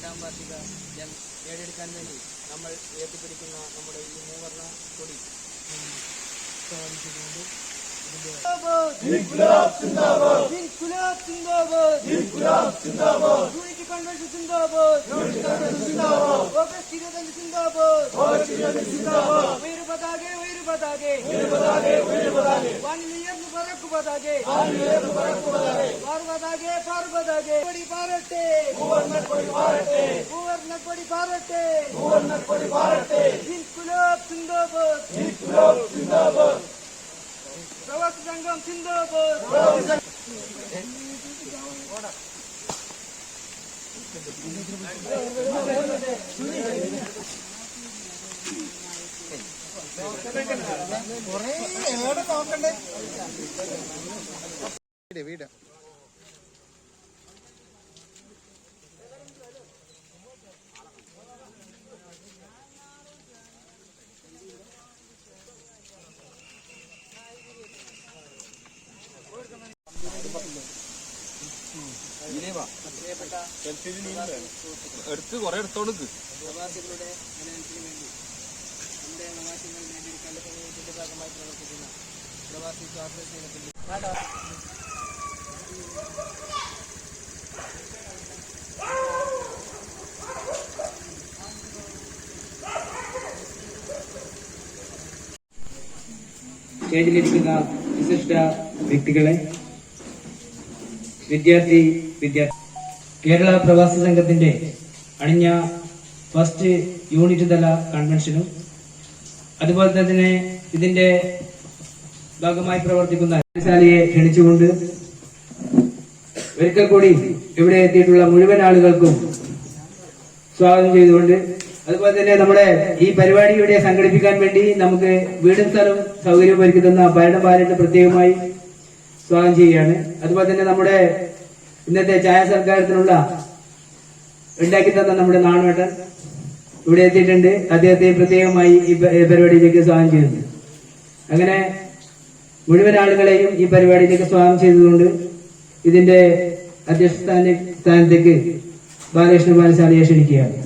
രണ്ടാം വാർഷിക നേടിയെടുക്കാൻ വേണ്ടി നമ്മൾ ഉയർത്തിപ്പിടിക്കുന്ന നമ്മുടെ ഈ മൂവർണ്ണ കൊടി സ്ഥാപിച്ചുകൊണ്ട് യൂണിറ്റി കൺവെൻഷൻ സിന്ദാബാദ്, ഉയരു പതാകെ ഉയരു പതാകെ, വാനിലുയർന്നു പറക്കു പതാകെ, പാറു പതാകെ പാറു പതാകെ, കൊടി പാറട്ടെ മൂവർണ്ണക്കൊടി പാറട്ടെ, ഇൻകുലാബ് സിന്ദാബാദ്, പ്രവാസി സംഘം സിന്ദാബാദ്. വീട് എടുത്ത് കൊറേ എടുത്തോണ്ട് പ്രവാസികളുടെ നിലനിൽപ്പിന് വേണ്ടി നമ്മുടെ അവകാശങ്ങൾ നേടിയെടുക്കാൻ സമൂഹത്തിന്റെ ഭാഗമായി പ്രവർത്തിക്കുന്ന പ്രവാസി സ്വാതന്ത്ര്യ സേനത്തിന്റെ സ്റ്റേജിലിരിക്കുന്ന വിശിഷ്ട വ്യക്തികളെ, വിദ്യാർത്ഥി കേരള പ്രവാസി സംഘത്തിന്റെ അണിഞ്ഞ ഫസ്റ്റ് യൂണിറ്റ് തല കൺവെൻഷനും അതുപോലെ തന്നെ ഇതിന്റെ ഭാഗമായി പ്രവർത്തിക്കുന്ന ശാലയെ ക്ഷണിച്ചുകൊണ്ട് ഒരിക്കൽ കൂടി ഇവിടെ എത്തിയിട്ടുള്ള മുഴുവൻ ആളുകൾക്കും സ്വാഗതം ചെയ്തുകൊണ്ട്, അതുപോലെ തന്നെ നമ്മുടെ ഈ പരിപാടി ഇവിടെ സംഘടിപ്പിക്കാൻ വേണ്ടി നമുക്ക് വീടും സ്ഥലവും സൗകര്യം ഒരുക്കി തന്ന ഭരണഭാരത്തെ പ്രത്യേകമായി സ്വാഗതം ചെയ്യുകയാണ്. അതുപോലെ തന്നെ നമ്മുടെ ഇന്നത്തെ ചായ സൽക്കാരത്തിനുള്ള ഉണ്ടാക്കി തന്ന നമ്മുടെ നാണുവേട്ടൻ ഇവിടെ എത്തിയിട്ടുണ്ട്. അദ്ദേഹത്തെ പ്രത്യേകമായി ഈ പരിപാടിയിലേക്ക് സ്വാഗതം ചെയ്യുന്നു. അങ്ങനെ മുഴുവൻ ആളുകളെയും ഈ പരിപാടിയിലേക്ക് സ്വാഗതം ചെയ്തുകൊണ്ട് ഇതിന്റെ അധ്യക്ഷ സ്ഥാനത്തേക്ക് ബാലകൃഷ്ണ പാനശാലയെ ക്ഷണിക്കുകയാണ്.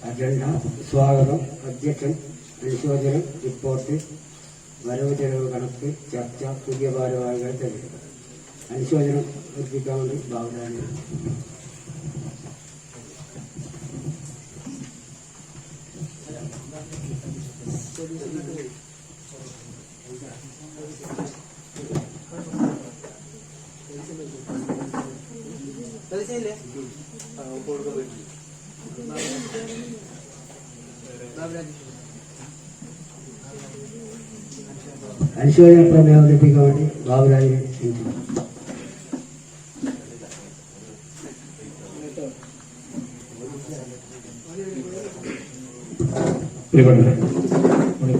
അജണ്ട, സ്വാഗതം, അധ്യക്ഷൻ, അനുശോചനം, റിപ്പോർട്ട്, വരവ് ചെലവ് കണക്ക്, ചർച്ച, പുതിയ ഭാരവാഹികളെ തെരഞ്ഞെടുക്കുക. അനുശോചനം എത്തിക്കാൻ വേണ്ടി ബാബുരാജ്. അനുശോചന പ്രമേയം അവതരിപ്പിക്കാൻ വേണ്ടി ബാബുരാജിനെ ക്ഷണിക്കുന്നു.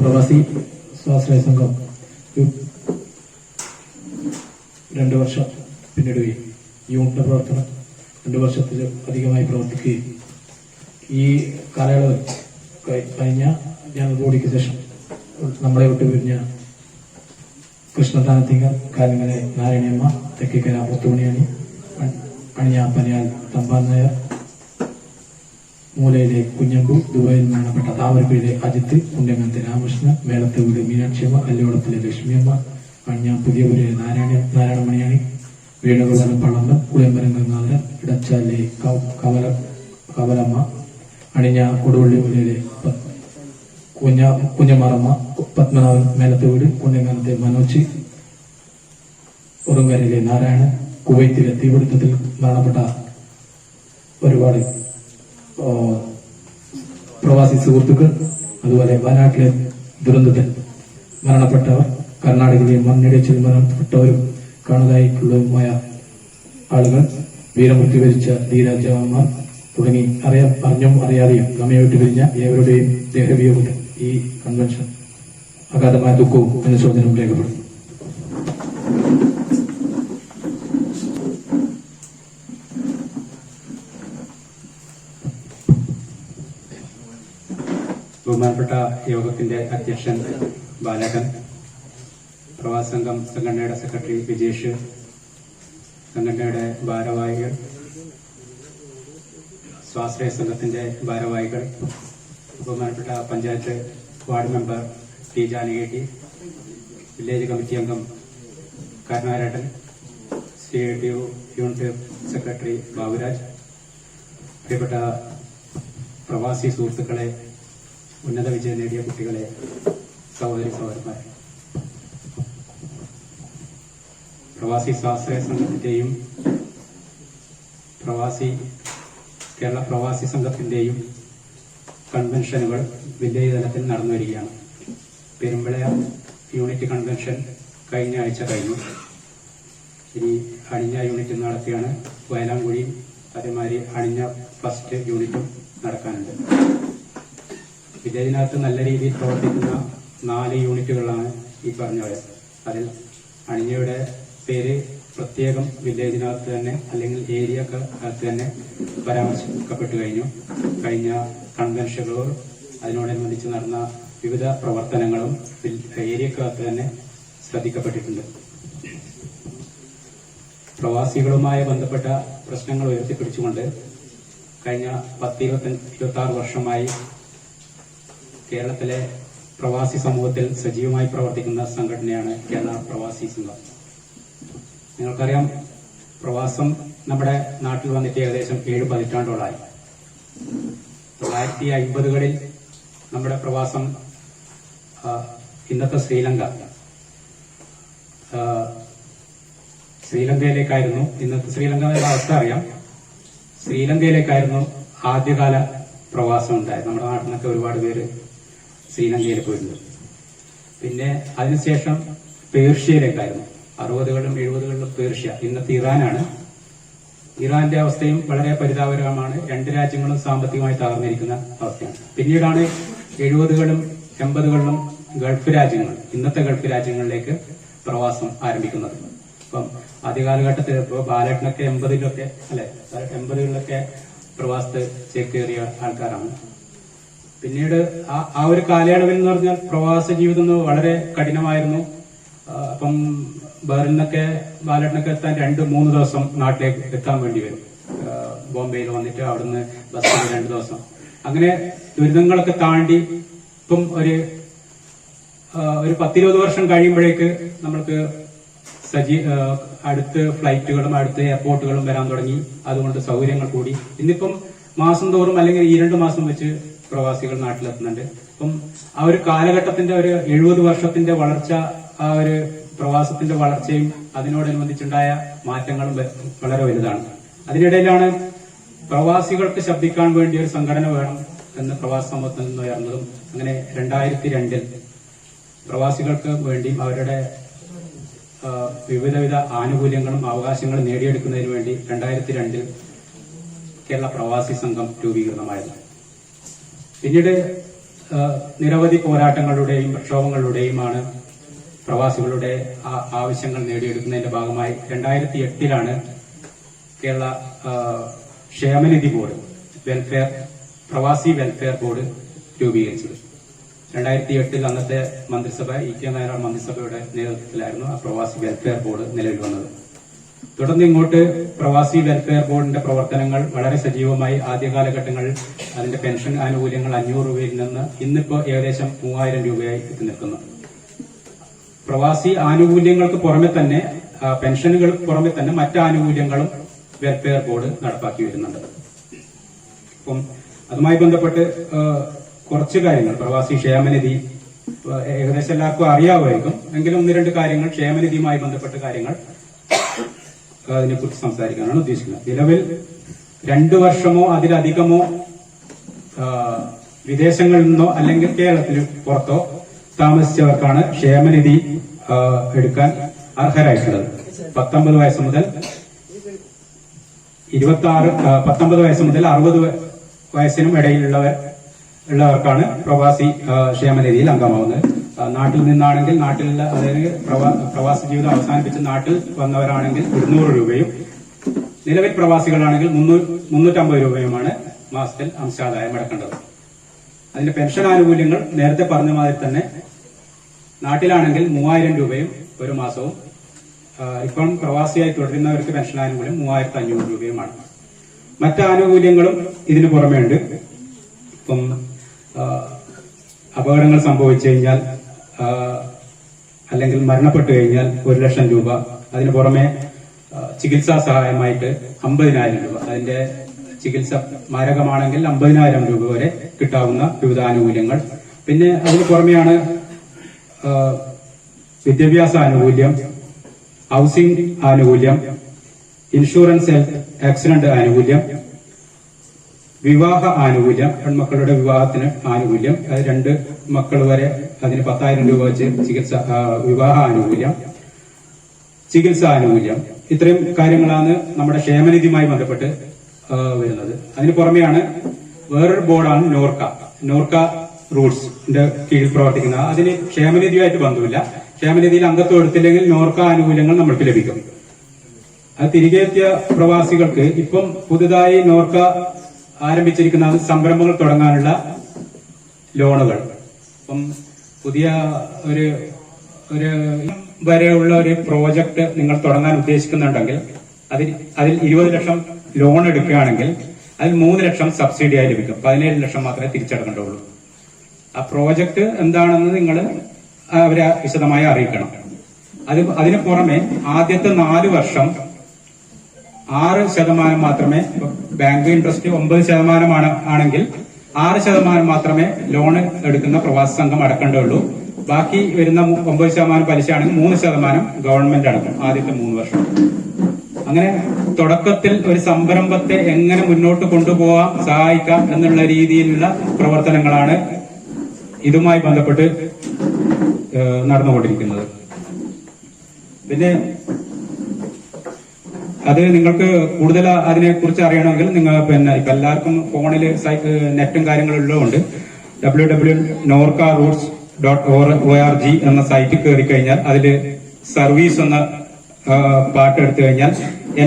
പ്രവാസി സ്വാശ്രയ സംഘം 2 വർഷം പിന്നിടുകയും യൂണിറ്റിന്റെ പ്രവർത്തനം 2 വർഷത്തിൽ അധികമായി പ്രവർത്തിക്കുകയും ഈ കാലയളവിൽ കഴിഞ്ഞ ജനറൽ ബോഡിക്ക് ശേഷം നമ്മളെ വിട്ടു പിരിഞ്ഞ കൃഷ്ണദാനത്തിങ്കർ, കാലിങ്ങലെ നാരായണിയമ്മ, തെക്കിക്കര മുത്തുമണിയണി, അണിയാപ്പനയാൽ തമ്പാൻ നായർ, മൂലയിലെ കുഞ്ഞമ്പു, ദുബായിൽ മരണപ്പെട്ട താമരക്കുഴിയിലെ അജിത്ത്, ഉണ്ടങ്ങനത്തെ രാമകൃഷ്ണൻ, മേളത്തെ വീട് മീനാക്ഷിയമ്മ, കല്ലോടത്തിലെ ലക്ഷ്മിയമ്മ, അണിഞ്ഞ പുതിയപുരയിലെ നാരായണമണിയാണി, വീണകുളം പള്ളമ്പൻ, കുളിയമ്പരങ്ങാതരൻ, ഇടച്ചാലിലെ കവലമ്മ, അണിഞ്ഞ കൊടുവള്ളി മൂലയിലെ കുഞ്ഞമാറമ്മ, പത്മനാഭൻ, മേലത്തെ വീട് ഉണ്ടങ്ങനത്തെ മനോജ്, ഉറുങ്കരയിലെ നാരായണൻ, കുവൈത്തിലെ തീപിടുത്തത്തിൽ മരണപ്പെട്ട ഒരുപാട് പ്രവാസി സുഹൃത്തുക്കൾ, അതുപോലെ വയനാട്ടിലെ ദുരന്തത്തിൽ മരണപ്പെട്ടവർ, കർണാടകയിലെ മണ്ണിടിച്ചിൽ മരണപ്പെട്ടവരും കാണുകയായിട്ടുള്ളതുമായ ആളുകൾ, വീരമൃത്യു വരിച്ച ധീര ജവാന്മാർ, തുടങ്ങി അറിഞ്ഞും അറിയാതെയും നമ്മെ വിട്ടു പിരിഞ്ഞ ഏവരുടെയും ദേഹവിയോഗത്തിൽ ഈ കൺവെൻഷൻ അഗാധമായ ദുഃഖവും അനുശോചനവും രേഖപ്പെടുത്തുന്നു. ബഹുമാനപ്പെട്ട യോഗത്തിന്റെ അധ്യക്ഷൻ ബാലകൻ, പ്രവാസി സംഘം സംഘടനയുടെ സെക്രട്ടറി വിജേഷ്, സംഘടനയുടെ ഭാരവാഹികൾ, സ്വാശ്രയ സംഘത്തിന്റെ ഭാരവാഹികൾ, ബഹുമാനപ്പെട്ട panchayat ward member T Janaki, village committee അംഗം കരുണാരേട്ടൻ, CITU യൂണിറ്റ് സെക്രട്ടറി ബാബുരാജ്, പ്രിയപ്പെട്ട പ്രവാസി സുഹൃത്തുക്കളെ, ഉന്നത വിജയം നേടിയ കുട്ടികളെ, സഹോദരി സഹോദരന്മാരെ, പ്രവാസി സ്വാശ്രയ സംഘത്തിന്റെയും കേരള പ്രവാസി സംഘത്തിന്റെയും കൺവെൻഷനുകൾ വില്ലേജ് തലത്തിൽ നടന്നു വരികയാണ്. പെരുമ്പള യൂണിറ്റ് കൺവെൻഷൻ കഴിഞ്ഞ ആഴ്ച കഴിഞ്ഞു. ഇനി അണിഞ്ഞ യൂണിറ്റ് നടത്തിയാണ്. വയലാങ്കുഴി അതേമാതിരി അണിഞ്ഞ ഫസ്റ്റ് യൂണിറ്റും നടക്കാനുണ്ട്. വില്ലേജിനകത്ത് നല്ല രീതിയിൽ പ്രവർത്തിക്കുന്ന 4 യൂണിറ്റുകളാണ് ഈ പറഞ്ഞത്. അതിൽ അണിഞ്ഞയുടെ പേര് പ്രത്യേകം വില്ലേജിനകത്ത് തന്നെ അല്ലെങ്കിൽ ഏരിയക്കകത്ത് തന്നെ പരാമർശിക്കപ്പെട്ടു കഴിഞ്ഞു. കഴിഞ്ഞ കൺവെൻഷനുകളും അതിനോടനുബന്ധിച്ച് നടന്ന വിവിധ പ്രവർത്തനങ്ങളും ഏരിയക്കകത്ത് തന്നെ ശ്രദ്ധിക്കപ്പെട്ടിട്ടുണ്ട്. പ്രവാസികളുമായി ബന്ധപ്പെട്ട പ്രശ്നങ്ങൾ ഉയർത്തിപ്പിടിച്ചുകൊണ്ട് കഴിഞ്ഞ 10-26 വർഷമായി കേരളത്തിലെ പ്രവാസി സമൂഹത്തിൽ സജീവമായി പ്രവർത്തിക്കുന്ന സംഘടനയാണ് കേരള പ്രവാസി സംഘം. നിങ്ങൾക്കറിയാം, പ്രവാസം നമ്മുടെ നാട്ടിൽ വന്നിട്ട് ഏകദേശം 7 പതിറ്റാണ്ടോളായി. 1950കളിൽ നമ്മുടെ പ്രവാസം ഇന്നത്തെ ശ്രീലങ്കയിലേക്കായിരുന്നു. ഇന്നത്തെ ശ്രീലങ്കയുടെ അവസ്ഥ അറിയാം. ശ്രീലങ്കയിലേക്കായിരുന്നു ആദ്യകാല പ്രവാസം ഉണ്ടായത്. നമ്മുടെ നാട്ടിൽ നിന്നൊക്കെ ഒരുപാട് പേര് ശ്രീലങ്കയിൽ പോയിട്ടുണ്ട്. പിന്നെ അതിനുശേഷം പേർഷ്യയിലേക്കായിരുന്നു. 60കളിലും 70കളിലും പേർഷ്യ, ഇന്നത്തെ ഇറാനാണ്. ഇറാന്റെ അവസ്ഥയും വളരെ പരിതാപകരമാണ്. 2 രാജ്യങ്ങളും സാമ്പത്തികമായി തകർന്നിരിക്കുന്ന അവസ്ഥയാണ്. പിന്നീടാണ് 70കളിലും 80കളിലും ഗൾഫ് രാജ്യങ്ങൾ, ഇന്നത്തെ ഗൾഫ് രാജ്യങ്ങളിലേക്ക് പ്രവാസം ആരംഭിക്കുന്നത്. അപ്പം ആദ്യ കാലഘട്ടത്തിൽ ഇപ്പോൾ ബാലേട്ടനൊക്കെ 80കളിലൊക്കെ പ്രവാസത്ത് ചേക്കേറിയ ആൾക്കാരാണ്. പിന്നീട് ആ ഒരു കാലയളവിൽ എന്ന് പറഞ്ഞാൽ പ്രവാസ ജീവിതം വളരെ കഠിനമായിരുന്നു. അപ്പം ബഹറിനൊക്കെ ബാലേട്ടനൊക്കെ എത്താൻ 2-3 ദിവസം നാട്ടിലേക്ക് എത്താൻ വേണ്ടി വരും. ബോംബെയിൽ വന്നിട്ട് അവിടുന്ന് ബസ്സിൽ 2 ദിവസം. അങ്ങനെ ദുരിതങ്ങളൊക്കെ താണ്ടി ഇപ്പം ഒരു 10-20 വർഷം കഴിയുമ്പോഴേക്ക് നമ്മൾക്ക് അടുത്ത് ഫ്ലൈറ്റുകളും അടുത്ത് എയർപോർട്ടുകളും വരാൻ തുടങ്ങി. അതുകൊണ്ട് സൗകര്യങ്ങൾ കൂടി. ഇന്നിപ്പം മാസം തോറും അല്ലെങ്കിൽ 2 മാസം വെച്ച് പ്രവാസികൾ നാട്ടിലെത്തുന്നുണ്ട്. അപ്പം ആ ഒരു കാലഘട്ടത്തിന്റെ ഒരു 70 വർഷത്തിന്റെ വളർച്ച, ആ ഒരു പ്രവാസത്തിന്റെ വളർച്ചയും അതിനോടനുബന്ധിച്ചുണ്ടായ മാറ്റങ്ങളും വളരെ വലുതാണ്. അതിനിടയിലാണ് പ്രവാസികൾക്ക് ശബ്ദിക്കാൻ വേണ്ടി ഒരു സംഘടന വേണം എന്ന് പ്രവാസ സമൂഹത്തിൽ നിന്ന് ഉയർന്നതും. അങ്ങനെ 2002 പ്രവാസികൾക്ക് വേണ്ടിയും അവരുടെ വിവിധ ആനുകൂല്യങ്ങളും അവകാശങ്ങളും നേടിയെടുക്കുന്നതിന് വേണ്ടി 2002 കേരള പ്രവാസി സംഘം രൂപീകൃതമായിരുന്നു. പിന്നീട് നിരവധി പോരാട്ടങ്ങളുടെയും പ്രക്ഷോഭങ്ങളുടെയുമാണ് പ്രവാസികളുടെ ആവശ്യങ്ങൾ നേടിയെടുക്കുന്നതിന്റെ ഭാഗമായി 2008 കേരള ക്ഷേമനിധി ബോർഡ്, പ്രവാസി വെൽഫെയർ ബോർഡ് രൂപീകരിച്ചത്. 2008 അന്നത്തെ മന്ത്രിസഭ EK നായനാർ മന്ത്രിസഭയുടെ നേതൃത്വത്തിലായിരുന്നു ആ പ്രവാസി വെൽഫെയർ ബോർഡ് നിലവിൽ വന്നത്. തുടർന്ന് ഇങ്ങോട്ട് പ്രവാസി വെൽഫെയർ ബോർഡിന്റെ പ്രവർത്തനങ്ങൾ വളരെ സജീവമായി. ആദ്യ കാലഘട്ടങ്ങളിൽ അതിന്റെ പെൻഷൻ ആനുകൂല്യങ്ങൾ 500 രൂപയിൽ നിന്ന് ഇന്നിപ്പോ ഏകദേശം 3000 രൂപയായി എത്തി നിൽക്കുന്നു. പ്രവാസി ആനുകൂല്യങ്ങൾക്ക് പുറമെ തന്നെ, പെൻഷനുകൾക്ക് പുറമെ തന്നെ മറ്റ് ആനുകൂല്യങ്ങളും വെൽഫെയർ ബോർഡ് നടപ്പാക്കി വരുന്നുണ്ട്. അപ്പം അതുമായി ബന്ധപ്പെട്ട് കുറച്ച് കാര്യങ്ങൾ, പ്രവാസി ക്ഷേമനിധി ഏകദേശം എല്ലാവർക്കും അറിയാമായിരിക്കും. എങ്കിലും 1-2 കാര്യങ്ങൾ ക്ഷേമനിധിയുമായി ബന്ധപ്പെട്ട കാര്യങ്ങൾ അതിനെക്കുറിച്ച് സംസാരിക്കാനാണ് ഉദ്ദേശിക്കുന്നത്. നിലവിൽ 2 വർഷമോ അതിലധികമോ വിദേശങ്ങളിൽ നിന്നോ അല്ലെങ്കിൽ കേരളത്തിന് പുറത്തോ താമസിച്ചവർക്കാണ് ക്ഷേമനിധി എടുക്കാൻ അർഹരായിട്ടുള്ളത്. 19 വയസ്സ് മുതൽ 19 വയസ്സ് മുതൽ 60 വയസ്സിനും ഇടയിലുള്ളവർക്കാണ് പ്രവാസി ക്ഷേമനിധിയിൽ അംഗമാവുന്നത്. നാട്ടിൽ നിന്നാണെങ്കിൽ നാട്ടിലുള്ള, അതായത് പ്രവാസി ജീവിതം അവസാനിപ്പിച്ച് നാട്ടിൽ വന്നവരാണെങ്കിൽ 200 രൂപയും നിലവിൽ പ്രവാസികളാണെങ്കിൽ 350 രൂപയുമാണ് മാസത്തിൽ അംശാദായം അടക്കേണ്ടത്. അതിന്റെ പെൻഷൻ ആനുകൂല്യങ്ങൾ നേരത്തെ പറഞ്ഞ മാതിരി തന്നെ നാട്ടിലാണെങ്കിൽ 3000 രൂപയും ഒരു മാസവും, ഇപ്പം പ്രവാസിയായി തുടരുന്നവർക്ക് പെൻഷൻ ആനുകൂല്യം 3500 രൂപയുമാണ്. മറ്റ് ആനുകൂല്യങ്ങളും ഇതിനു പുറമേ ഉണ്ട്. ഇപ്പം അപകടങ്ങൾ സംഭവിച്ചു കഴിഞ്ഞാൽ അല്ലെങ്കിൽ മരണപ്പെട്ടു കഴിഞ്ഞാൽ 1 ലക്ഷം രൂപ, അതിനു പുറമെ ചികിത്സാ സഹായമായിട്ട് 50,000 രൂപ, അതിന്റെ ചികിത്സ മാരകമാണെങ്കിൽ 50,000 രൂപ വരെ കിട്ടാവുന്ന വിവിധ ആനുകൂല്യങ്ങൾ. പിന്നെ അതിന് പുറമെയാണ് വിദ്യാഭ്യാസ ആനുകൂല്യം, ഹൗസിംഗ് ആനുകൂല്യം, ഇൻഷുറൻസ് ഹെൽത്ത് ആക്സിഡന്റ് ആനുകൂല്യം, വിവാഹ ആനുകൂല്യം, പെൺമക്കളുടെ വിവാഹത്തിന് ആനുകൂല്യം, അത് 2 മക്കൾ വരെ അതിന് 10,000 രൂപ വെച്ച് വിവാഹ ആനുകൂല്യം, ചികിത്സാ ആനുകൂല്യം. ഇത്രയും കാര്യങ്ങളാണ് നമ്മുടെ ക്ഷേമനിധിയുമായി ബന്ധപ്പെട്ട് വരുന്നത്. അതിന് പുറമെയാണ് വേറൊരു ബോർഡാണ് നോർക്ക റൂട്ട്സിന്റെ കീഴിൽ പ്രവർത്തിക്കുന്നത്. അതിന് ക്ഷേമനിധിയുമായിട്ട് ബന്ധമില്ല. ക്ഷേമനിധിയിൽ അംഗത്വം എടുത്തില്ലെങ്കിൽ നോർക്ക ആനുകൂല്യങ്ങൾ നമ്മൾക്ക് ലഭിക്കും. അത് തിരികെ എത്തിയ പ്രവാസികൾക്ക് ഇപ്പം പുതുതായി നോർക്ക ആരംഭിച്ചിരിക്കുന്ന സംരംഭങ്ങൾ തുടങ്ങാനുള്ള ലോണുകൾ, ഇപ്പം പുതിയ ഒരു വരെയുള്ള ഒരു പ്രോജക്ട് നിങ്ങൾ തുടങ്ങാൻ ഉദ്ദേശിക്കുന്നുണ്ടെങ്കിൽ അതിൽ 20 ലക്ഷം ലോൺ എടുക്കുകയാണെങ്കിൽ അതിൽ 3 ലക്ഷം സബ്സിഡിയായി ലഭിക്കും. 17 ലക്ഷം മാത്രമേ തിരിച്ചടക്കേണ്ടുള്ളൂ. ആ പ്രോജക്ട് എന്താണെന്ന് നിങ്ങൾ അവരെ വിശദമായി അറിയിക്കണം. അതിന് പുറമെ ആദ്യത്തെ 4 വർഷം 6% മാത്രമേ, ബാങ്ക് ഇൻട്രസ്റ്റ് 9% ആണെങ്കിൽ 6% മാത്രമേ ലോൺ എടുക്കുന്ന പ്രവാസി സംഘം അടക്കേണ്ടതുള്ളൂ. ബാക്കി വരുന്ന 9% പലിശയാണെങ്കിൽ 3% ഗവൺമെന്റ് അടക്കും ആദ്യത്തെ 3 വർഷം. അങ്ങനെ തുടക്കത്തിൽ ഒരു സംരംഭത്തെ എങ്ങനെ മുന്നോട്ട് കൊണ്ടുപോകാം, സഹായിക്കാം എന്നുള്ള രീതിയിലുള്ള പ്രവർത്തനങ്ങളാണ് ഇതുമായി ബന്ധപ്പെട്ട് നടന്നുകൊണ്ടിരിക്കുന്നത്. പിന്നെ അത് നിങ്ങൾക്ക് കൂടുതൽ അതിനെ കുറിച്ച് അറിയണമെങ്കിൽ നിങ്ങൾ ഇപ്പൊ എല്ലാവർക്കും ഫോണിൽ നെറ്റും കാര്യങ്ങളും ഉള്ളതുകൊണ്ട് www.norcaroots.org എന്ന സൈറ്റിൽ കയറി കഴിഞ്ഞാൽ അതിൽ സർവീസ് എന്ന പാട്ട് എടുത്തു കഴിഞ്ഞാൽ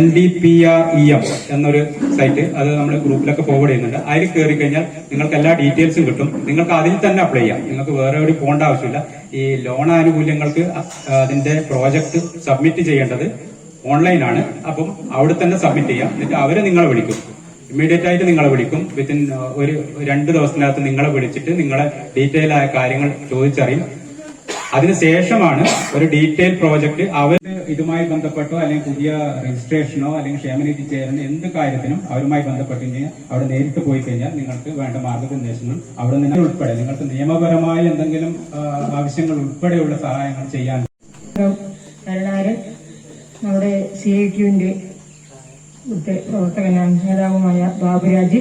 NDPREM എന്നൊരു സൈറ്റ്, അത് നമ്മൾ ഗ്രൂപ്പിലൊക്കെ ഫോർവേഡ് ചെയ്യുന്നുണ്ട്. അതിൽ കയറി കഴിഞ്ഞാൽ നിങ്ങൾക്ക് എല്ലാ ഡീറ്റെയിൽസും കിട്ടും. നിങ്ങൾക്ക് അതിൽ തന്നെ അപ്ലൈ ചെയ്യാം. നിങ്ങൾക്ക് വേറെ എവിടെ പോകേണ്ട ആവശ്യമില്ല. ഈ ലോൺ ആനുകൂല്യങ്ങൾക്ക് അതിന്റെ പ്രോജക്ട് സബ്മിറ്റ് ചെയ്യേണ്ടത് ഓൺലൈനാണ്. അപ്പം അവിടെ തന്നെ സബ്മിറ്റ് ചെയ്യാം. എന്നിട്ട് അവരെ നിങ്ങളെ വിളിക്കും. ഇമ്മീഡിയറ്റ് ആയിട്ട് നിങ്ങളെ വിളിക്കും. വിത്തിൻ ഒരു 2 ദിവസത്തിനകത്ത് നിങ്ങളെ വിളിച്ചിട്ട് നിങ്ങളെ ഡീറ്റെയിൽ ആയ കാര്യങ്ങൾ ചോദിച്ചറിയും. അതിനുശേഷമാണ് ഒരു ഡീറ്റെയിൽ പ്രോജക്ട് അവർ ഇതുമായി ബന്ധപ്പെട്ടോ അല്ലെങ്കിൽ പുതിയ രജിസ്ട്രേഷനോ അല്ലെങ്കിൽ ക്ഷേമനിധി ചേരുന്ന എന്ത് കാര്യത്തിനും അവരുമായി ബന്ധപ്പെട്ട് കഴിഞ്ഞാൽ അവിടെ നേരിട്ട് പോയി കഴിഞ്ഞാൽ നിങ്ങൾക്ക് വേണ്ട മാർഗനിർദ്ദേശങ്ങൾ അവിടെ നിന്ന് ഉൾപ്പെടെ നിങ്ങൾക്ക് നിയമപരമായ എന്തെങ്കിലും ആവശ്യങ്ങൾ ഉൾപ്പെടെയുള്ള സഹായങ്ങൾ ചെയ്യാൻ നമ്മുടെ CITUവിന്റെ പ്രവർത്തകനായ നേതാവുമായ ബാബുരാജ്,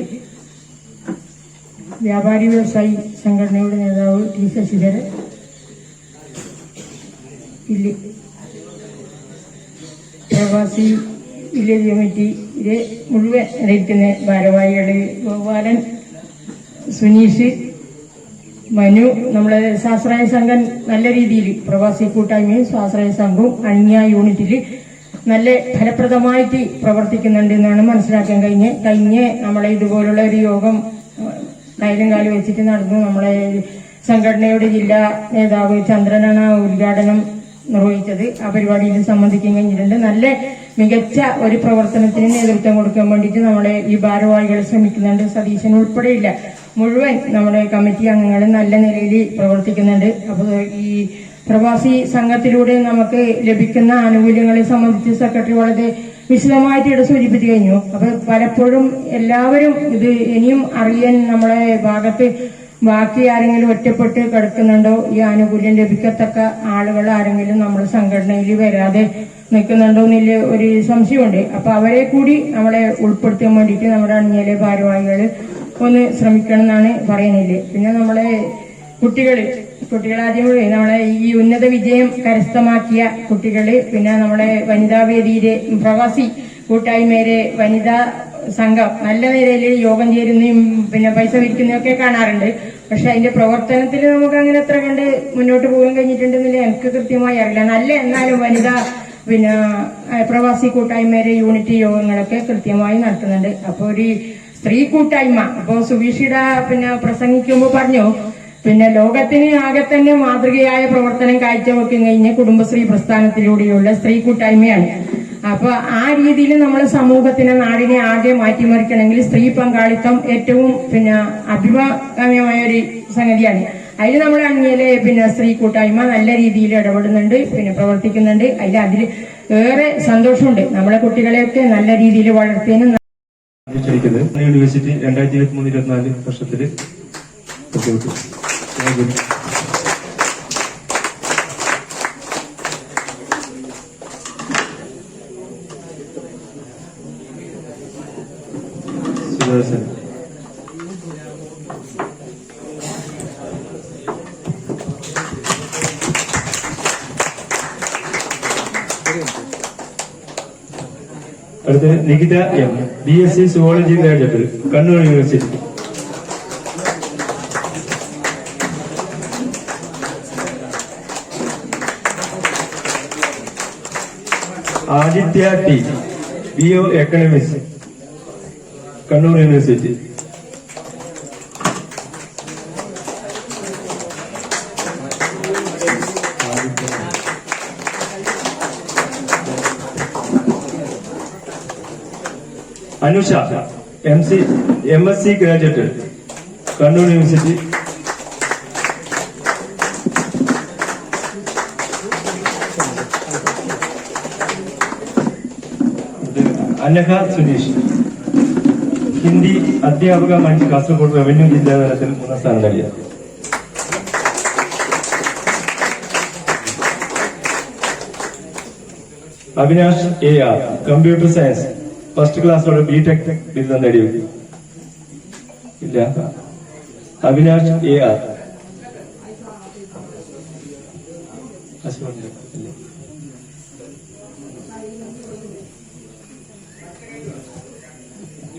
വ്യാപാരി വ്യവസായി സംഘടനയുടെ നേതാവ് T ശശിധരൻ, പ്രവാസി വില്ലേജ് കമ്മിറ്റിയിലെ മുഴുവൻ ഇരിക്കുന്ന ഭാരവാഹികള് ഗോപാലൻ, സുനീഷ്, മനു, നമ്മളെ സ്വാശ്രയ സംഘം നല്ല രീതിയിൽ പ്രവാസി കൂട്ടായ്മയും സ്വാശ്രയ സംഘവും അണിഞ്ഞ യൂണിറ്റിൽ നല്ല ഫലപ്രദമായിട്ട് പ്രവർത്തിക്കുന്നുണ്ട് എന്നാണ് മനസ്സിലാക്കാൻ കഴിഞ്ഞ നമ്മളെ ഇതുപോലുള്ള ഒരു യോഗം കയ്യിലും കാലും വെച്ചിട്ട് നടന്നു. നമ്മളെ സംഘടനയുടെ ജില്ലാ നേതാവ് ചന്ദ്രനാണ് ഉദ്ഘാടനം നിർവഹിച്ചത്. ആ പരിപാടിയിൽ സംബന്ധിക്കാൻ കഴിഞ്ഞിട്ടുണ്ട്. നല്ല മികച്ച ഒരു പ്രവർത്തനത്തിന് നേതൃത്വം കൊടുക്കാൻ വേണ്ടിയിട്ട് നമ്മളെ ഈ ഭാരവാഹികൾ ശ്രമിക്കുന്നുണ്ട്. സതീശൻ ഉൾപ്പെടെയില്ല മുഴുവൻ നമ്മുടെ കമ്മിറ്റി അംഗങ്ങൾ നല്ല നിലയിൽ പ്രവർത്തിക്കുന്നുണ്ട്. അപ്പോൾ ഈ പ്രവാസി സംഘത്തിലൂടെ നമുക്ക് ലഭിക്കുന്ന ആനുകൂല്യങ്ങളെ സംബന്ധിച്ച് സെക്രട്ടറി വളരെ വിശദമായിട്ട് ഇവിടെ സൂചിപ്പിച്ചു കഴിഞ്ഞു. അപ്പൊ പലപ്പോഴും എല്ലാവരും ഇത് ഇനിയും അറിയാൻ നമ്മളെ ഭാഗത്ത് ബാക്കി ആരെങ്കിലും ഒറ്റപ്പെട്ട് കിടക്കുന്നുണ്ടോ, ഈ ആനുകൂല്യം ലഭിക്കത്തക്ക ആളുകൾ ആരെങ്കിലും നമ്മുടെ സംഘടനയിൽ വരാതെ നിൽക്കുന്നുണ്ടോ എന്നില്ല ഒരു സംശയമുണ്ട്. അപ്പൊ അവരെ കൂടി നമ്മളെ ഉൾപ്പെടുത്താൻ വേണ്ടിയിട്ട് നമ്മുടെ അണിഞ്ഞിലെ ഭാരവാഹികൾ ഒന്ന് ശ്രമിക്കണം എന്നാണ് പറയുന്നില്ലേ. പിന്നെ നമ്മളെ കുട്ടികളാദ്യം നമ്മളെ ഈ ഉന്നത വിജയം കരസ്ഥമാക്കിയ കുട്ടികള്, പിന്നെ നമ്മളെ വനിതാ വേദിയിലെ പ്രവാസി കൂട്ടായ്മയിലെ വനിതാ സംഘം നല്ല നിലയിൽ യോഗം ചേരുന്നതും പിന്നെ പൈസ പിരിക്കുന്നതും ഒക്കെ കാണാറുണ്ട്. പക്ഷെ അതിന്റെ പ്രവർത്തനത്തിൽ നമുക്ക് അങ്ങനെ എത്ര കണ്ട് മുന്നോട്ട് പോകാൻ കഴിഞ്ഞിട്ടുണ്ടെന്നില്ല എനിക്ക് കൃത്യമായി അറിയില്ല. നല്ല എന്നാലും വനിതാ പിന്നെ പ്രവാസി കൂട്ടായ്മയുടെ യൂണിറ്റ് യോഗങ്ങളൊക്കെ കൃത്യമായി നടത്തുന്നുണ്ട്. അപ്പൊ ഒരു സ്ത്രീ കൂട്ടായ്മ അപ്പൊ സുവീഷിയുടെ പിന്നെ പ്രസംഗിക്കുമ്പോൾ പറഞ്ഞു പിന്നെ ലോകത്തിന് ആകെ തന്നെ മാതൃകയായ പ്രവർത്തനം കാഴ്ചവെക്കും കഴിഞ്ഞ കുടുംബശ്രീ പ്രസ്ഥാനത്തിലൂടെയുള്ള സ്ത്രീ കൂട്ടായ്മയാണ്. അപ്പൊ ആ രീതിയിൽ നമ്മൾ സമൂഹത്തിനെ നാടിനെ ആകെ മാറ്റിമറിക്കണമെങ്കിൽ സ്ത്രീ പങ്കാളിത്തം ഏറ്റവും പിന്നെ അഭികാമ്യമായ ഒരു സംഗതിയാണ്. അതിൽ നമ്മൾ അണിയല് പിന്നെ സ്ത്രീ കൂട്ടായ്മ നല്ല രീതിയിൽ ഇടപെടുന്നുണ്ട്, പിന്നെ പ്രവർത്തിക്കുന്നുണ്ട്. അതിൽ ഏറെ സന്തോഷമുണ്ട്. നമ്മളെ കുട്ടികളെയൊക്കെ നല്ല രീതിയിൽ വളർത്തിയതിനും യൂണിവേഴ്സിറ്റി 2023-24 വർഷത്തില് സുദർശൻ അടുത്ത Nikita M, BSc zoology graduate, Kannur university. Aditya T, BO economics, Kannur university. Anusha MSc graduate, Kannur university. Anagha Suneesh, Hindi Adhyapak Manch, Kasaragod revenue ജില്ലാ തലത്തിൽ 3ാം സ്ഥാനം നേടിയ. Avinash AR, computer science, first ക്ലാസ്സോടെ BTech ബിരുദം നേടി. ഇല്ല, അവിനാഷ് AR.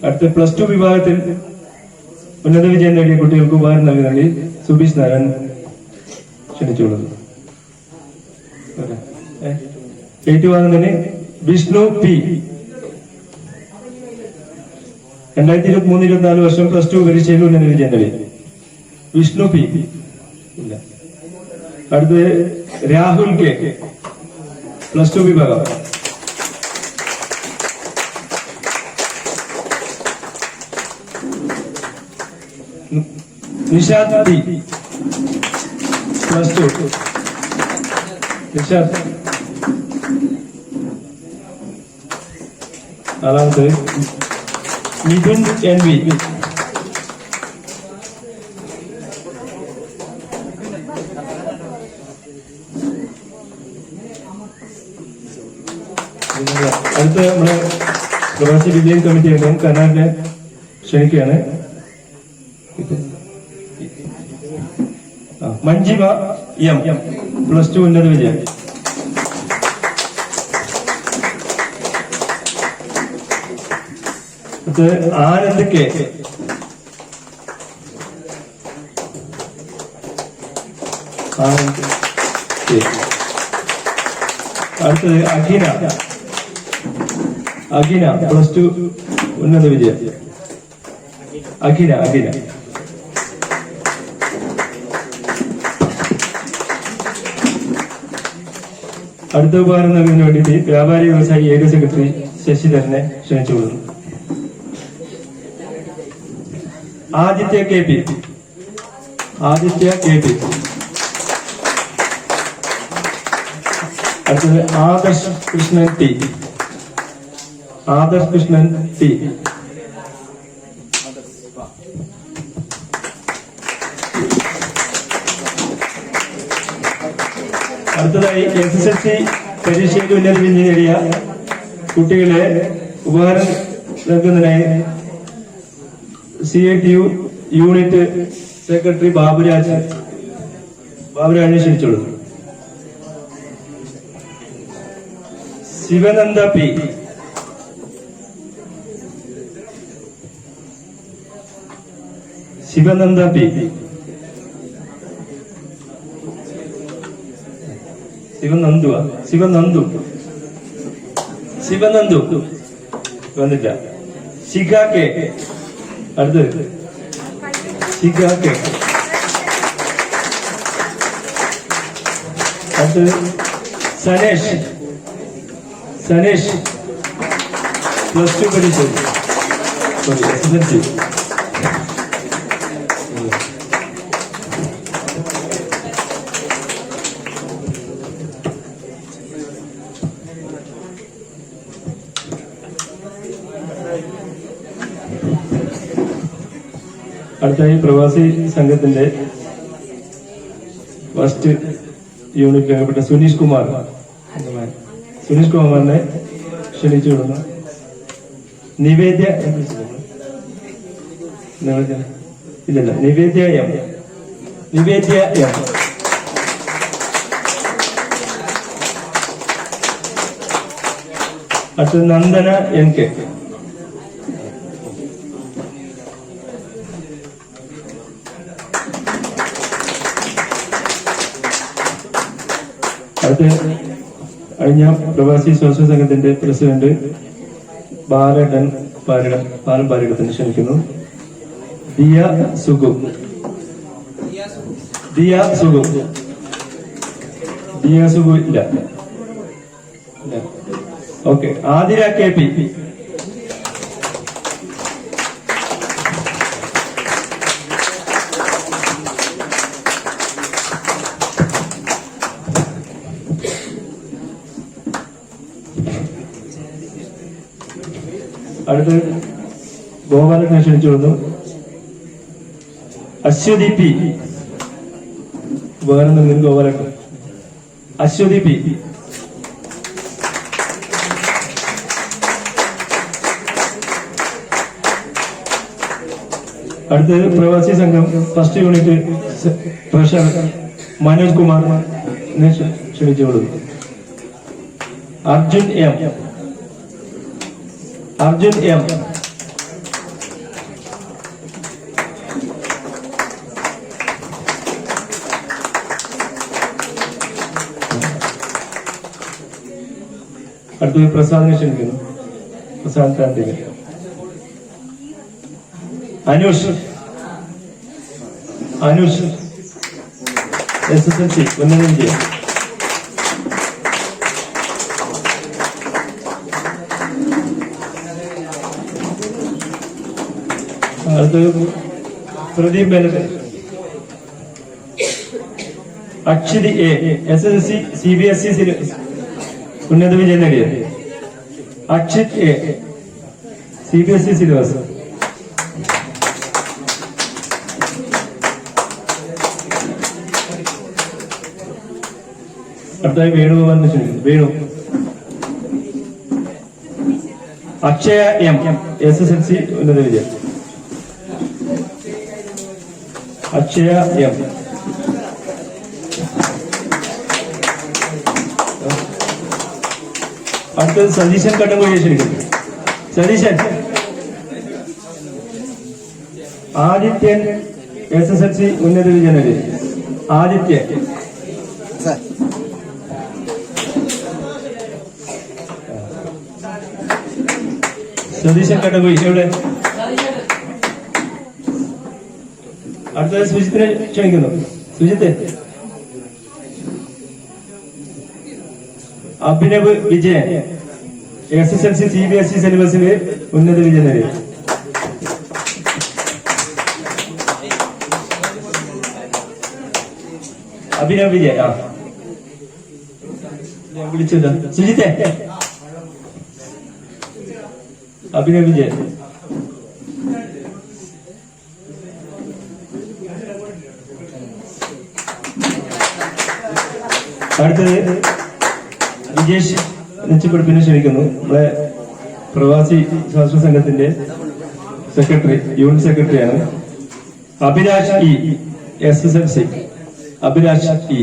അടുത്ത +2 വിഭാഗത്തിൽ ഉന്നത വിജയം നേടിയ കുട്ടികൾക്ക് ഉപഹാരം നൽകുന്നതിൽ സുബീഷ് നാരായൺ ക്ഷണിച്ചുള്ളത്. ഏറ്റുവാങ്ങുന്നതിന് വിഷ്ണു P, 2023-24 വർഷം +2 പരീക്ഷയിൽ ഉന്നത വിജയം നേടി. വിഷ്ണു P. ഇല്ല. അടുത്ത് രാഹുൽ K, +2 വിഭാഗം. നിഷാദ് P, +2. നിഷാദ്. നാലാമത് മിഥുൻ NV, അടുത്ത നമ്മുടെ പ്രവാസി വിജയൻ കമ്മിറ്റി അംഗം കർണാടകനെ ക്ഷണിക്കുകയാണ്. മഞ്ജിമ M, +2 ഉന്നത വിജയം. ആനന്ദ് K, അടുത്തത് അഖിന +2 ഉന്നത വിജയം. അഖിന. അടുത്ത ഉപഹാരം നൽകുന്നതിന് വേണ്ടിയിട്ട് വ്യാപാരി വ്യവസായി ഏരിയ സെക്രട്ടറി ശശിധരനെ ക്ഷണിച്ചുകൊള്ളുന്നു. ആദിത്യ KP. അടുത്തത് ആദർശ് കൃഷ്ണൻ T. അടുത്തതായി SSLC പരീക്ഷയിൽ ഉന്നത വിജയം നേടിയ കുട്ടികളെ ഉപഹാരം നൽകുന്നതിനായി CITU യൂണിറ്റ് സെക്രട്ടറി ബാബുരാജിനെ ക്ഷണിച്ചോളൂ. ശിവനന്ദ P, ശിവനന്ദ പി, ശിവനന്ദു വന്നില്ല. ശിഖ കെ, അടുത്തത് ശിഖ കെ, അടുത്തത് സനേഷ് +2 പഠിച്ചത്, SSLC. അടുത്തായി പ്രവാസി സംഘത്തിന്റെ ഫസ്റ്റ് യൂണിറ്റ് അംഗപ്പെട്ട സുനീഷ് കുമാറിനെ ക്ഷണിച്ചു വിടുന്നു. നിവേദ്യ ഇല്ലല്ല, നിവേദ്യ എം. അടുത്തത് നന്ദന NK. അടുത്ത കഴിഞ്ഞ പ്രവാസി സ്വാശ്രയ സംഘത്തിന്റെ പ്രസിഡന്റ് പാലം ക്ഷണിക്കുന്നു. ദിയ സുഗു ഇല്ല. ഓക്കെ. ആതിര KP. അടുത്ത് ഗോപാലനെ ക്ഷണിച്ചു വന്നു. അശ്വതി P. വേറെ ഗോപാലൻ. അശ്വതി P. അടുത്തത് പ്രവാസി സംഘം ഫസ്റ്റ് യൂണിറ്റ് ട്രഷറർ മനോജ് കുമാറിനെ ക്ഷണിച്ചു കൊടുക്കുന്നു. അർജുൻ എം. അടുത്തത് പ്രസാദിനെ ക്ഷണിക്കുന്നു. പ്രസാദ് കാർത്തികൻ. അനുഷ് SSLC ഉന്നത വിജയം. അടുത്തത് Pradeep Bennett. Akshiti A. SSLC CBSE ഉന്നത വിജയം നേടിയത്. അക്ഷിത് A. CBSE syllabus. അടുത്തായി വേണുഗോപാലിനെ ക്ഷണിക്കുന്നു. വേണു. അക്ഷയ M. SSLC ഉന്നത വിജയം. അക്ഷയ M. അടുത്തത് സതീശൻ കട്ടൻകുഴിയെ ക്ഷണിക്കുന്നു. സതീശൻ. ആദിത്യൻ SSLC ഉന്നത വിജയം നേടി. ആദിത്യൻ. സതീശൻ കട്ടൻകുഴി എവിടെ? അടുത്തത് സുജിത്തിനെ ക്ഷണിക്കുന്നു. സുജിത്ത്. അഭിനവ് വിജയൻ SSLC CBSE സിലബസില് ഉന്നത വിജയം നേടി. അഭിനവ് വിജയൻ. വിളിച്ചത് സുജിത്തെ. അഭിനവ് വിജയൻ. അടുത്തത് വിജേഷ് നെച്ചിപ്പടുപ്പിനെ ക്ഷണിക്കുന്നു. നമ്മളെ പ്രവാസി ശാസ്ത്ര സംഘത്തിന്റെ സെക്രട്ടറി, യൂണിറ്റ് സെക്രട്ടറിയാണ്. Abhilash E. SSLC. Abhilash E.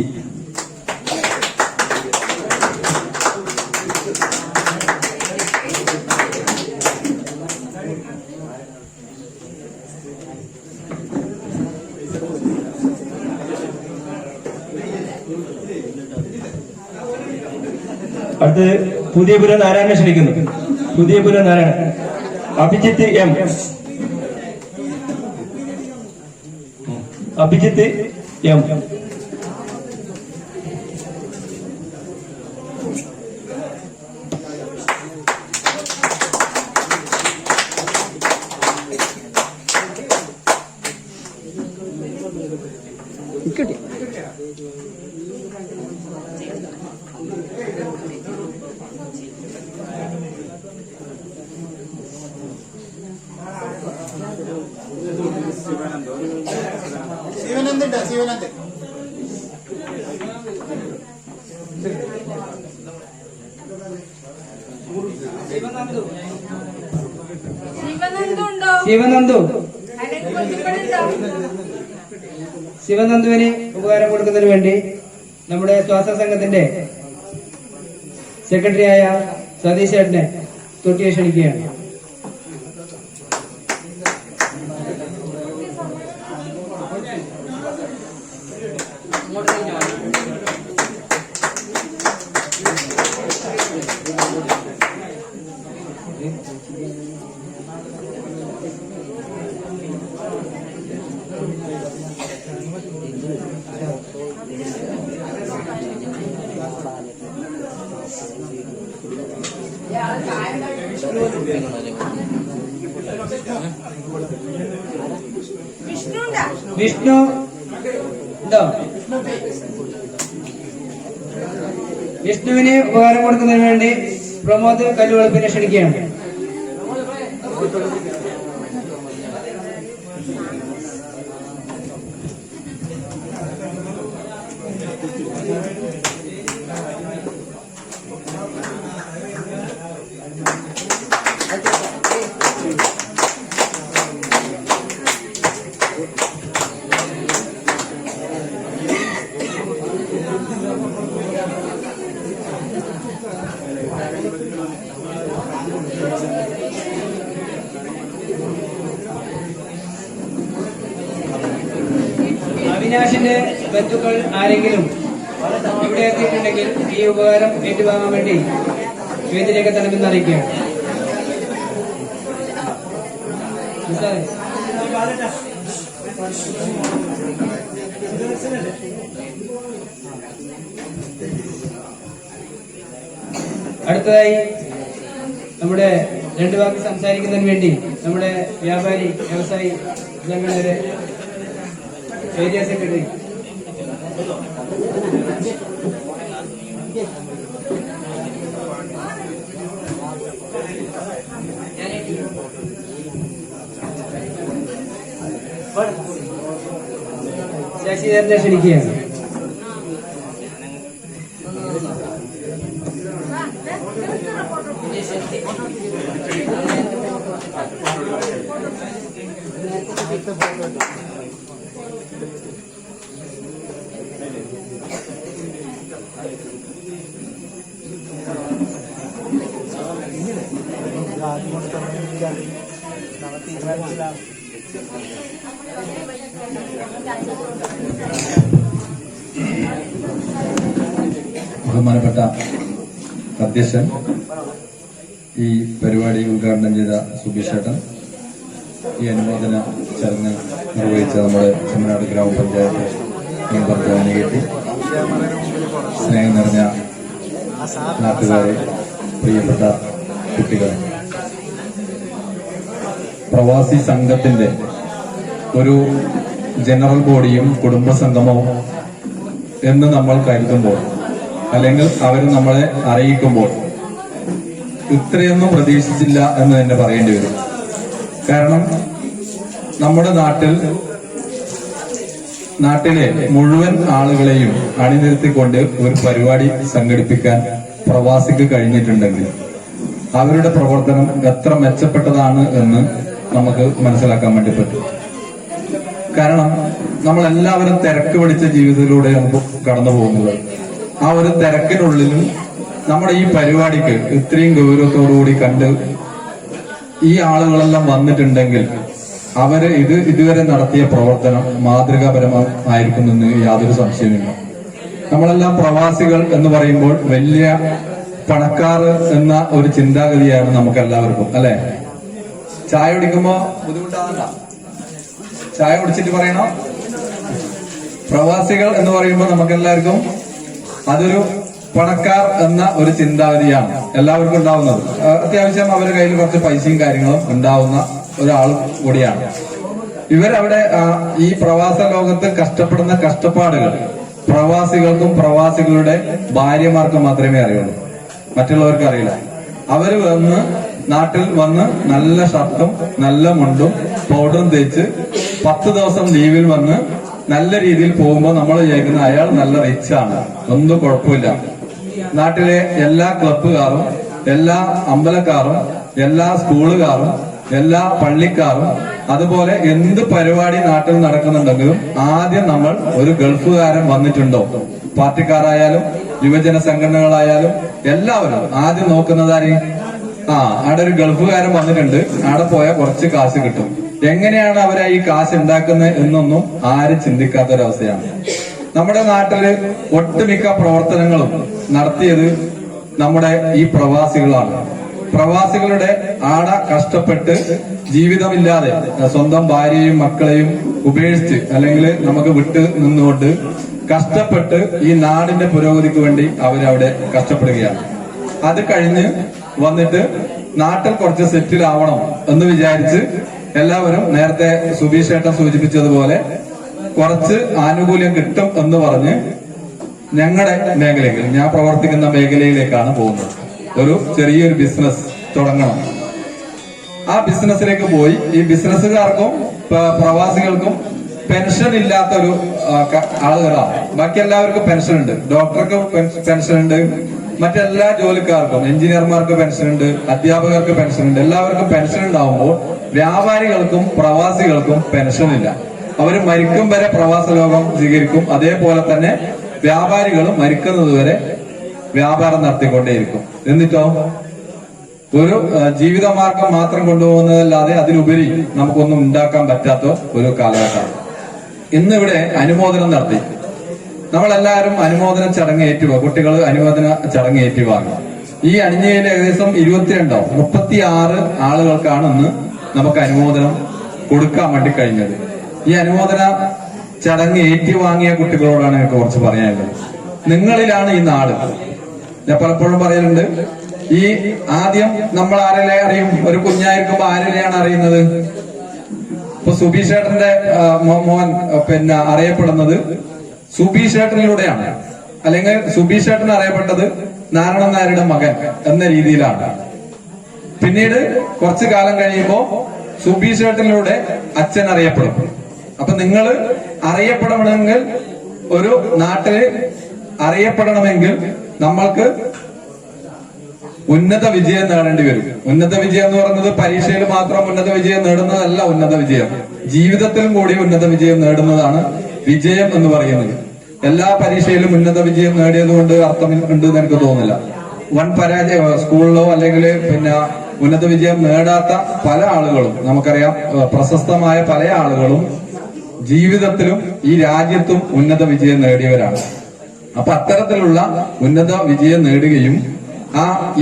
അടുത്ത് പുതിയപുരം നാരായണനെ ക്ഷണിക്കുന്നു. പുതിയപുരം നാരായണൻ. അഭിജിത്ത് എം. അഭിജിത്ത് എം. ശിവനന്ദുണ്ട്, ശിവനന്ദൻ. ശിവനന്ദു ശിവനന്ദുവിന് ഉപകാരം കൊടുക്കുന്നതിന് വേണ്ടി നമ്മുടെ സ്വാസ്ഥ്യ സംഘത്തിന്റെ സെക്രട്ടറിയായ സതീഷ് ചേട്ടനെ തൊട്ടിയെ ക്ഷണിക്കുകയാണ്. വിഷ്ണു ഉണ്ടോ? വിഷ്ണുവിന് ഉപകാരം കൊടുക്കുന്നതിന് വേണ്ടി പ്രമോദ് കല്ലുവളപ്പിനെ ക്ഷണിക്കുകയാണ്. അവിനാശിന്റെ ബന്ധുക്കൾ ആരെങ്കിലും ഇവിടെ എത്തിയിട്ടുണ്ടെങ്കിൽ ഈ ഉപകാരം ഏറ്റുവാങ്ങാൻ വേണ്ടി വേദിയിലേക്ക് തരണമെന്ന് അറിയിക്കുകയാണ്. അടുത്തതായി നമ്മുടെ രണ്ടു വാക്ക് സംസാരിക്കുന്നതിന് വേണ്ടി നമ്മുടെ വ്യാപാരി വ്യവസായി സംഘടനയുടെ ഏരിയ സെക്രട്ടറി ശശിധരനെ ക്ഷണിക്കുകയാണ്. ബഹുമാനപ്പെട്ട അധ്യക്ഷൻ, ഈ പരിപാടി ഉദ്ഘാടനം ചെയ്ത സുബീഷ് ചേട്ടൻ, ഈ അനുമോദന ചടങ്ങ് നിർവഹിച്ച നമ്മുടെ ചെമ്മനാട് ഗ്രാമപഞ്ചായത്ത് മെമ്പർ ജാനകി, സ്നേഹം നിറഞ്ഞ നാട്ടുകാരെ, പ്രിയപ്പെട്ട കുട്ടികളെ, പ്രവാസി സംഘത്തിന്റെ ഒരു ജനറൽ ബോഡിയും കുടുംബസംഗമവും എന്ന് നമ്മൾ കരുതുമ്പോൾ, അല്ലെങ്കിൽ അവർ നമ്മളെ അറിയിക്കുമ്പോൾ ഇത്രയൊന്നും പ്രതീക്ഷിച്ചില്ല എന്ന് തന്നെ പറയേണ്ടി വരും. കാരണം നമ്മുടെ നാട്ടിലെ മുഴുവൻ ആളുകളെയും അണിനിരത്തിക്കൊണ്ട് ഒരു പരിപാടി സംഘടിപ്പിക്കാൻ പ്രവാസിക്ക് കഴിഞ്ഞിട്ടുണ്ടെങ്കിൽ അവരുടെ പ്രവർത്തനം എത്ര മെച്ചപ്പെട്ടതാണ് എന്ന് നമുക്ക് മനസ്സിലാക്കാൻ വേണ്ടി പറ്റും. കാരണം നമ്മളെല്ലാവരും തിരക്ക് പിടിച്ച ജീവിതത്തിലൂടെ നമുക്ക് കടന്നു പോകുന്നത്. ആ ഒരു തിരക്കിനുള്ളിലും നമ്മുടെ ഈ പരിപാടിക്ക് ഇത്രയും ഗൗരവത്തോടുകൂടി കണ്ട് ഈ ആളുകളെല്ലാം വന്നിട്ടുണ്ടെങ്കിൽ അവര് ഇതുവരെ നടത്തിയ പ്രവർത്തനം മാതൃകാപരമായിരിക്കുമെന്ന് യാതൊരു സംശയമില്ല. നമ്മളെല്ലാം പ്രവാസികൾ എന്ന് പറയുമ്പോൾ വലിയ പണക്കാർ എന്ന ഒരു ചിന്താഗതിയാണ് നമുക്ക് എല്ലാവർക്കും, അല്ലെ? ചായ കുടിക്കുമ്പോ ബുദ്ധിമുട്ടാകണ്ട, ചായ കുടിച്ചിട്ട് പറയണോ? പ്രവാസികൾ എന്ന് പറയുമ്പോൾ നമുക്കെല്ലാവർക്കും അതൊരു പണക്കാർ എന്ന ഒരു ചിന്താഗതിയാണ് എല്ലാവർക്കും ഉണ്ടാവുന്നത്. അത്യാവശ്യം അവരുടെ കയ്യിൽ കുറച്ച് പൈസയും കാര്യങ്ങളും ഉണ്ടാവുന്ന ഒരാളും കൂടിയാണ്. ഇവരവിടെ ഈ പ്രവാസ ലോകത്ത് കഷ്ടപ്പെടുന്ന കഷ്ടപ്പാടുകൾ പ്രവാസികൾക്കും പ്രവാസികളുടെ ഭാര്യമാർക്കും മാത്രമേ അറിയുള്ളൂ, മറ്റുള്ളവർക്ക് അറിയില്ല. അവര് നാട്ടിൽ വന്ന് നല്ല ഷർട്ടും നല്ല മുണ്ടും പൗഡറും തേച്ച് 10 ദിവസം ലീവിൽ വന്ന് നല്ല രീതിയിൽ പോകുമ്പോൾ നമ്മൾ വിചാരിക്കുന്ന അയാൾ നല്ല റിച്ചാണ്, ഒന്നും കുഴപ്പമില്ല. നാട്ടിലെ എല്ലാ ക്ലബ്ബുകാരും എല്ലാ അമ്പലക്കാരും എല്ലാ സ്കൂളുകാരും എല്ലാ പള്ളിക്കാരും അതുപോലെ എന്ത് പരിപാടി നാട്ടിൽ നടക്കുന്നുണ്ടെങ്കിലും ആദ്യം നമ്മൾ ഒരു ഗൾഫുകാരൻ വന്നിട്ടുണ്ടോ, പാർട്ടിക്കാരായാലും യുവജന സംഘടനകളായാലും എല്ലാവരും ആദ്യം നോക്കുന്നതാര്? അവിടെ ഒരു ഗൾഫുകാരൻ വന്നിട്ടുണ്ട്, അവിടെ പോയാൽ കുറച്ച് കാശ് കിട്ടും. എങ്ങനെയാണ് അവരെ ഈ കാശ് ഉണ്ടാക്കുന്നത് എന്നൊന്നും ആരും ചിന്തിക്കാത്തൊരവസ്ഥയാണ്. നമ്മുടെ നാട്ടില് ഒട്ടുമിക്ക പ്രവർത്തനങ്ങളും നടത്തിയത് നമ്മുടെ ഈ പ്രവാസികളാണ്. പ്രവാസികളുടെ കഷ്ടപ്പെട്ട് ജീവിതമില്ലാതെ സ്വന്തം ഭാര്യയും മക്കളെയും ഉപേക്ഷിച്ച് അല്ലെങ്കിൽ നമുക്ക് വിട്ട് നിന്നുകൊണ്ട് കഷ്ടപ്പെട്ട് ഈ നാടിന്റെ പുരോഗതിക്ക് വേണ്ടി അവരവിടെ കഷ്ടപ്പെടുകയാണ്. അത് കഴിഞ്ഞ് വന്നിട്ട് നാട്ടിൽ കുറച്ച് സെറ്റിൽ ആവണം എന്ന് വിചാരിച്ച് എല്ലാവരും നേരത്തെ സുബീഷ് ഏട്ടൻ സൂചിപ്പിച്ചതുപോലെ കുറച്ച് ആനുകൂല്യം കിട്ടും എന്ന് പറഞ്ഞ് ഞങ്ങളുടെ മേഖലയിൽ, ഞാൻ പ്രവർത്തിക്കുന്ന മേഖലയിലേക്കാണ് പോകുന്നത്. ഒരു ചെറിയൊരു ബിസിനസ് തുടങ്ങണം. ആ ബിസിനസ്സിലേക്ക് പോയി ഈ ബിസിനസ്സുകാർക്കും പ്രവാസികൾക്കും പെൻഷൻ ഇല്ലാത്തൊരു ആളുകളാണ്. ബാക്കി എല്ലാവർക്കും പെൻഷൻ ഉണ്ട്, ഡോക്ടർക്ക് പെൻഷൻ ഉണ്ട്, മറ്റെല്ലാ ജോലിക്കാർക്കും എഞ്ചിനീയർമാർക്ക് പെൻഷൻ ഉണ്ട്, അധ്യാപകർക്ക് പെൻഷൻ ഉണ്ട്. എല്ലാവർക്കും പെൻഷൻ ഉണ്ടാവുമ്പോൾ വ്യാപാരികൾക്കും പ്രവാസികൾക്കും പെൻഷൻ ഇല്ല. അവർ മരിക്കും വരെ പ്രവാസ ലോകം സ്വീകരിക്കും. അതേപോലെ തന്നെ വ്യാപാരികളും മരിക്കുന്നത് വരെ വ്യാപാരം നടത്തിക്കൊണ്ടേയിരിക്കും. എന്നിട്ടോ ഒരു ജീവിതമാർഗം മാത്രം കൊണ്ടുപോകുന്നതല്ലാതെ അതിലുപരി നമുക്കൊന്നും ഉണ്ടാക്കാൻ പറ്റാത്ത ഒരു കാലഘട്ടമാണ്. ഇന്നിവിടെ അനുമോദനം നടത്തി. നമ്മളെല്ലാവരും അനുമോദന ചടങ്ങ് ഏറ്റുവാങ്ങും, കുട്ടികൾ അനുമോദന ചടങ്ങ് ഏറ്റുവാങ്ങും. ഈ അണിഞ്ഞയിൽ ഏകദേശം 36 ആളുകൾക്കാണ് ഇന്ന് നമുക്ക് അനുമോദനം കൊടുക്കാൻ വേണ്ടി കഴിഞ്ഞത്. ഈ അനുമോദന ചടങ്ങ് ഏറ്റുവാങ്ങിയ കുട്ടികളോടാണ് എനിക്ക് കുറച്ച് പറയാനുള്ളത്. നിങ്ങളിലാണ് ഈ നാട്. ഞാൻ പലപ്പോഴും പറയലുണ്ട്, ഈ ആദ്യം നമ്മൾ ആരെല്ലാം അറിയും? ഒരു കുഞ്ഞായിരിക്കുമ്പോ ആരെയാണ് അറിയുന്നത്? ഇപ്പൊ സുബീഷ് ഏട്ടന്റെ മോൻ അറിയപ്പെടുന്നത് സുബീഷ് ഏട്ടനിലൂടെയാണ്, അല്ലെങ്കിൽ സുബീഷ് ഏട്ടൻ അറിയപ്പെട്ടത് നാരായണൻ നായരുടെ മകൻ എന്ന രീതിയിലാണ്. പിന്നീട് കുറച്ചു കാലം കഴിയുമ്പോ സുബീഷ് ഏട്ടനിലൂടെ അച്ഛൻ അറിയപ്പെടും. അപ്പൊ നിങ്ങൾ അറിയപ്പെടണമെങ്കിൽ, ഒരു നാട്ടില് അറിയപ്പെടണമെങ്കിൽ നമ്മൾക്ക് ഉന്നത വിജയം നേടേണ്ടി വരും. ഉന്നത വിജയം എന്ന് പറയുന്നത് പരീക്ഷയിൽ മാത്രം ഉന്നത വിജയം നേടുന്നതല്ല ഉന്നത വിജയം, ജീവിതത്തിലും കൂടി ഉന്നത വിജയം നേടുന്നതാണ് വിജയം എന്ന് പറയുന്നത്. എല്ലാ പരീക്ഷയിലും ഉന്നത വിജയം നേടിയത് കൊണ്ട് അർത്ഥം ഉണ്ട് എന്ന് എനിക്ക് തോന്നുന്നില്ല. വൻ പരാജയം സ്കൂളിലോ അല്ലെങ്കിൽ ഉന്നത വിജയം നേടാത്ത പല ആളുകളും നമുക്കറിയാം, പ്രശസ്തമായ പല ആളുകളും ജീവിതത്തിലും ഈ രാജ്യത്തും ഉന്നത വിജയം നേടിയവരാണ്. അപ്പൊ അത്തരത്തിലുള്ള ഉന്നത വിജയം നേടുകയും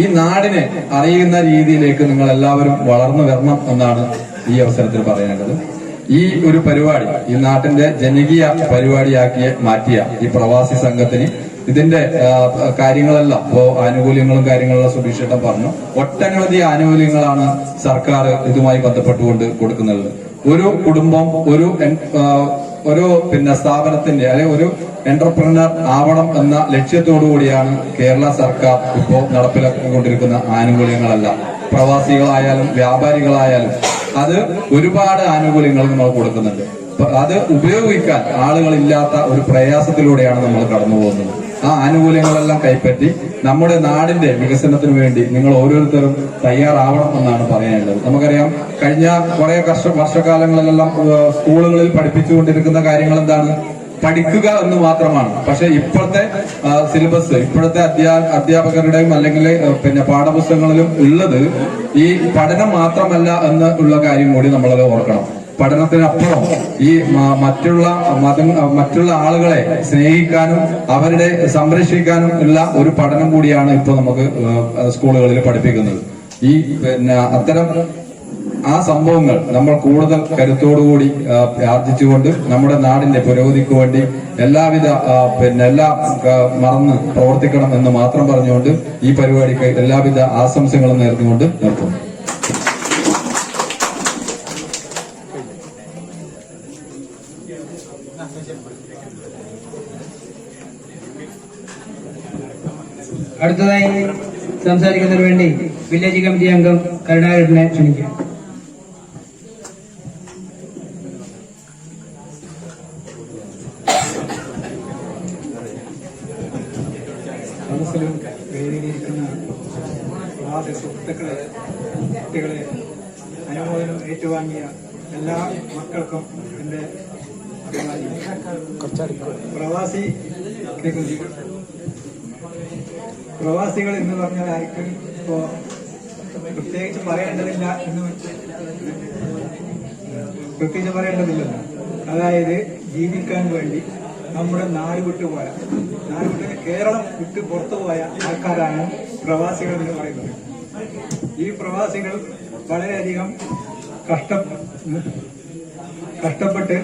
ഈ നാടിനെ അറിയുന്ന രീതിയിലേക്ക് നിങ്ങൾ എല്ലാവരും വളർന്നു വരണം എന്നാണ് ഈ അവസരത്തിൽ പറയാനുള്ളത്. ഈ ഒരു പരിപാടി ഈ നാട്ടിന്റെ ജനകീയ പരിപാടിയാക്കി മാറ്റിയ ഈ പ്രവാസി സംഘത്തിന് ഇതിന്റെ കാര്യങ്ങളെല്ലാം ഇപ്പോ ആനുകൂല്യങ്ങളും കാര്യങ്ങളെല്ലാം സുബീഷ് ഏട്ടൻ പറഞ്ഞു. ഒട്ടനവധി ആനുകൂല്യങ്ങളാണ് സർക്കാർ ഇതുമായി ബന്ധപ്പെട്ടുകൊണ്ട് കൊടുക്കുന്നത്. ഒരു കുടുംബം ഒരു സ്ഥാപനത്തിന്റെ അല്ലെങ്കിൽ ഒരു എന്റർപ്രണർ ആവണം എന്ന ലക്ഷ്യത്തോടു കൂടിയാണ് കേരള സർക്കാർ ഇപ്പോൾ നടപ്പിലാക്കിക്കൊണ്ടിരിക്കുന്ന ആനുകൂല്യങ്ങളെല്ലാം. പ്രവാസികളായാലും വ്യാപാരികളായാലും അത് ഒരുപാട് ആനുകൂല്യങ്ങൾ നമ്മൾ കൊടുക്കുന്നുണ്ട്. അത് ഉപയോഗിക്കാൻ ആളുകളില്ലാത്ത ഒരു പ്രയാസത്തിലൂടെയാണ് നമ്മൾ കടന്നു പോകുന്നത്. ആ ആനുകൂല്യങ്ങളെല്ലാം കൈപ്പറ്റി നമ്മുടെ നാടിന്റെ വികസനത്തിന് വേണ്ടി നിങ്ങൾ ഓരോരുത്തരും തയ്യാറാവണം എന്നാണ് പറയാനുള്ളത്. നമുക്കറിയാം, കഴിഞ്ഞ കുറെ വർഷക്കാലങ്ങളിലെല്ലാം സ്കൂളുകളിൽ പഠിപ്പിച്ചുകൊണ്ടിരിക്കുന്ന കാര്യങ്ങൾ എന്താണ്? പഠിക്കുക എന്ന് മാത്രമാണ്. പക്ഷെ ഇപ്പോഴത്തെ സിലബസ്, ഇപ്പോഴത്തെ അധ്യാപകരുടെയും അല്ലെങ്കിൽ പാഠപുസ്തകങ്ങളിലും ഉള്ളത് ഈ പഠനം മാത്രമല്ല എന്നുള്ള കാര്യം കൂടി നമ്മളത് ഓർക്കണം. പഠനത്തിനപ്പുറം ഈ മറ്റുള്ള ആളുകളെ സ്നേഹിക്കാനും അവരുടെ സംരക്ഷിക്കാനും ഉള്ള ഒരു പഠനം കൂടിയാണ് ഇപ്പോൾ നമുക്ക് സ്കൂളുകളിൽ പഠിപ്പിക്കുന്നത്. ഈ അത്തരം ആ സംഭവങ്ങൾ നമ്മൾ കൂടുതൽ കരുത്തോടുകൂടി ആർജിച്ചുകൊണ്ട് നമ്മുടെ നാടിന്റെ പുരോഗതിക്ക് വേണ്ടി എല്ലാവിധ എല്ലാം മറന്ന് പ്രവർത്തിക്കണം എന്ന് മാത്രം പറഞ്ഞുകൊണ്ട് ഈ പരിപാടിക്ക് എല്ലാവിധ ആശംസകളും നേർന്നുകൊണ്ട് നിർത്തുന്നു. അടുത്തതായി സംസാരിക്കുന്നതിന് വേണ്ടി വില്ലേജ് കമ്മിറ്റി അംഗം കരുണാകരനെ ക്ഷണിക്കാം. അവസരവും വേദിയിലിരിക്കുന്ന പ്രവാസി സുഹൃത്തുക്കളെ, കുട്ടികളെ, അനുമോദനം ഏറ്റുവാങ്ങിയ എല്ലാ മക്കൾക്കും എൻ്റെ പ്രവാസികൾ എന്ന് പറഞ്ഞാൽ ആർക്കും ഇപ്പോ പ്രത്യേകിച്ച് പറയേണ്ടതില്ല പറയേണ്ടതില്ലല്ലോ. അതായത് ജീവിക്കാൻ വേണ്ടി നമ്മുടെ നാട് വിട്ടുപോയ, കേരളം വിട്ട് പുറത്തുപോയ ആൾക്കാരാണ് പ്രവാസികൾ എന്ന് പറയുന്നത്. ഈ പ്രവാസികൾ വളരെയധികം കഷ്ടപ്പെട്ട്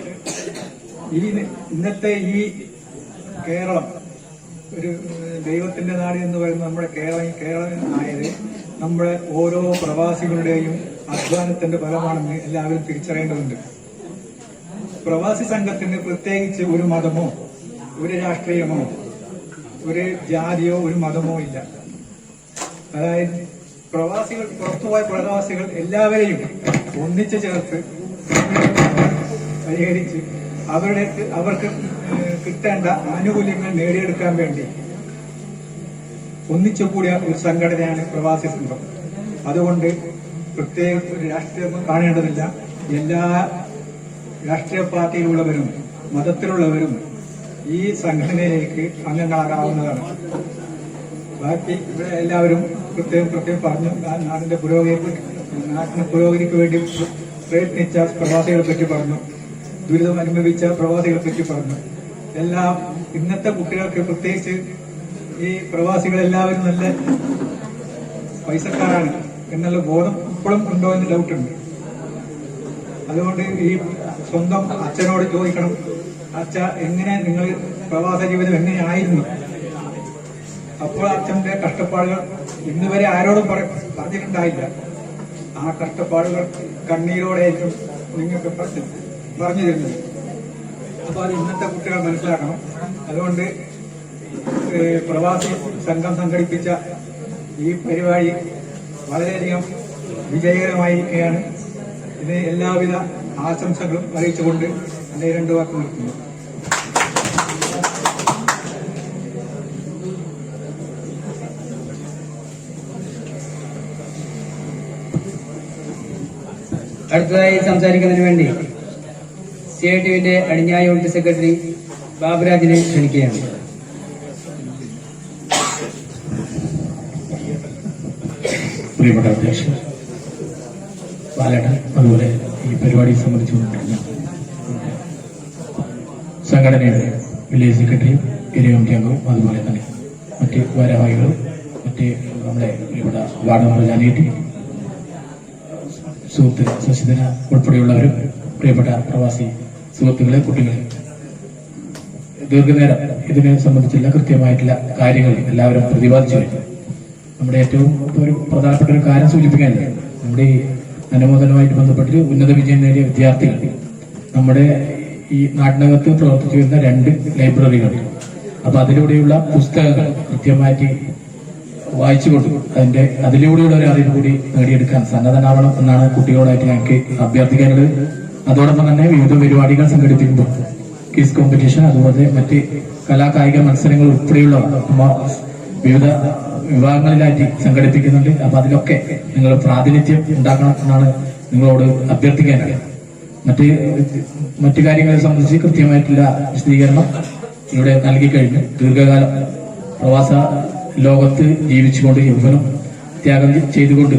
ഇന്നത്തെ ഈ കേരളം ഒരു ദൈവത്തിന്റെ നാട് എന്ന് പറയുന്നത് നമ്മുടെ കേരളം ആയത് നമ്മുടെ ഓരോ പ്രവാസികളുടെയും അധ്വാനത്തിന്റെ ഫലമാണെന്ന് എല്ലാവരും തിരിച്ചറിയേണ്ടതുണ്ട്. പ്രവാസി സംഘത്തിന് പ്രത്യേകിച്ച് ഒരു മതമോ ഒരു രാഷ്ട്രീയമോ ഒരു ജാതിയോ ഒരു മതമോ ഇല്ല. അതായത് പ്രവാസികൾ, പുറത്തുപോയ പ്രവാസികൾ എല്ലാവരെയും ഒന്നിച്ചു ചേർത്ത് പരിഹരിച്ച് അവർക്ക് കിട്ടേണ്ട ആനുകൂല്യങ്ങൾ നേടിയെടുക്കാൻ വേണ്ടി ഒന്നിച്ചു കൂടിയ ഒരു സംഘടനയാണ് പ്രവാസി സംഘം. അതുകൊണ്ട് പ്രത്യേകിച്ച് ഒരു രാഷ്ട്രീയം കാണേണ്ടതില്ല. എല്ലാ രാഷ്ട്രീയ പാർട്ടിയിലുള്ളവരും മതത്തിലുള്ളവരും ഈ സംഘടനയിലേക്ക് അംഗങ്ങളാകാവുന്നതാണ്. ബാക്കി ഇവിടെ എല്ലാവരും പ്രത്യേകം പറഞ്ഞു. നാടിന്റെ പുരോഗതിക്ക് വേണ്ടി പ്രയത്നിച്ച പ്രവാസികളെ പറ്റി പറഞ്ഞു, ദുരിതം അനുഭവിച്ച പ്രവാസികളെ പറ്റി പറഞ്ഞു. എല്ലാം ഇന്നത്തെ കുട്ടികൾക്ക്, പ്രത്യേകിച്ച് ഈ പ്രവാസികളെല്ലാവരും നല്ല പൈസക്കാരാണ് എന്നുള്ള ബോധം ഇപ്പോഴും ഉണ്ടോ എന്ന് ഡൗട്ടുണ്ട്. അതുകൊണ്ട് ഈ സ്വന്തം അച്ഛനോട് ചോദിക്കണം, അച്ഛ എങ്ങനെ നിങ്ങൾ പ്രവാസ ജീവിതം എങ്ങനെയായിരുന്നു? അപ്പോൾ അച്ഛന്റെ കഷ്ടപ്പാടുകൾ ഇന്നുവരെ ആരോടും പറഞ്ഞിട്ടുണ്ടായില്ല. ആ കഷ്ടപ്പാടുകൾ കണ്ണീരോടെയായിരിക്കും നിങ്ങൾക്ക് പറഞ്ഞു തരുന്നത്. അപ്പൊ അത് ഇന്നത്തെ കുട്ടികൾ മനസ്സിലാക്കണം. അതുകൊണ്ട് പ്രവാസി സംഘം സംഘടിപ്പിച്ച ഈ പരിപാടി വളരെയധികം വിജയകരമായിരിക്കുകയാണ്. ഇതിന് എല്ലാവിധ ആശംസകളും അറിയിച്ചുകൊണ്ട് എന്റെ 2 വാക്ക് നിർത്തുന്നു. അടുത്തതായി സംസാരിക്കുന്നതിന് വേണ്ടി CITUവിന്റെ അണിഞ്ഞായ യൂണിറ്റ് സെക്രട്ടറി ബാബുരാജിനെ ക്ഷണിക്കുകയാണ്. പ്രിയപ്പെട്ട അധ്യക്ഷൻ ബാലേട്ടൻ, അതുപോലെ ഈ പരിപാടിയെ സംബന്ധിച്ചുകൊണ്ടിരുന്ന സംഘടനയുടെ വില്ലേജ് സെക്രട്ടറിയും ഏരിയ കമ്മിറ്റി അംഗവും അതുപോലെ തന്നെ മറ്റ് ഭാരവാഹികളും മറ്റ് നമ്മുടെ പ്രിയപ്പെട്ട വാർഡ് മെമ്പർ ജാനേറ്റി, സുഹൃത്ത് ശശിധന ഉൾപ്പെടെയുള്ളവരും, പ്രിയപ്പെട്ട പ്രവാസി സുഹൃത്തുക്കളെ, കുട്ടികളെ, ദീർഘനേരം ഇതിനെ സംബന്ധിച്ചുള്ള കൃത്യമായിട്ടുള്ള കാര്യങ്ങൾ എല്ലാവരും പ്രതിപാദിച്ചു കഴിഞ്ഞു. നമ്മുടെ ഏറ്റവും ഒരു പ്രധാനപ്പെട്ട ഒരു കാര്യം സൂചിപ്പിക്കാനില്ല. നമ്മുടെ ഈ അനുമോദനവുമായിട്ട് ബന്ധപ്പെട്ട് ഉന്നത വിജയം നേടിയ വിദ്യാർത്ഥികൾ നമ്മുടെ ഈ നാട്ടിനകത്ത് പ്രവർത്തിച്ചു വരുന്ന 2 ലൈബ്രറികളുണ്ട്. അപ്പൊ അതിലൂടെയുള്ള പുസ്തകങ്ങൾ കൃത്യമായിട്ട് വായിച്ചുകൊണ്ട് അതിലൂടെയുള്ള ഒരു അറിവ് കൂടി നേടിയെടുക്കാൻ സന്നദ്ധനാവണം എന്നാണ് കുട്ടികളോടായിട്ട് ഞങ്ങൾക്ക് അഭ്യർത്ഥിക്കാനുള്ളത്. അതോടൊപ്പം തന്നെ വിവിധ പരിപാടികൾ സംഘടിപ്പിക്കുമ്പോൾ ക്വിസ് കോമ്പറ്റീഷൻ, അതുപോലെ മറ്റ് കലാകായിക മത്സരങ്ങൾ ഉൾപ്പെടെയുള്ള വിവിധ വിഭാഗങ്ങളിലായിട്ട് സംഘടിപ്പിക്കുന്നുണ്ട്. അപ്പൊ അതിലൊക്കെ നിങ്ങൾ പ്രാതിനിധ്യം ഉണ്ടാക്കണം എന്നാണ് നിങ്ങളോട് അഭ്യർത്ഥിക്കാനുള്ളത്. മറ്റു കാര്യങ്ങളെ സംബന്ധിച്ച് കൃത്യമായിട്ടുള്ള വിശദീകരണം ഇവിടെ നൽകിക്കഴിഞ്ഞു. ദീർഘകാലം പ്രവാസ ലോകത്ത് ജീവിച്ചുകൊണ്ട് യൗവനം ത്യാഗം ചെയ്തുകൊണ്ട്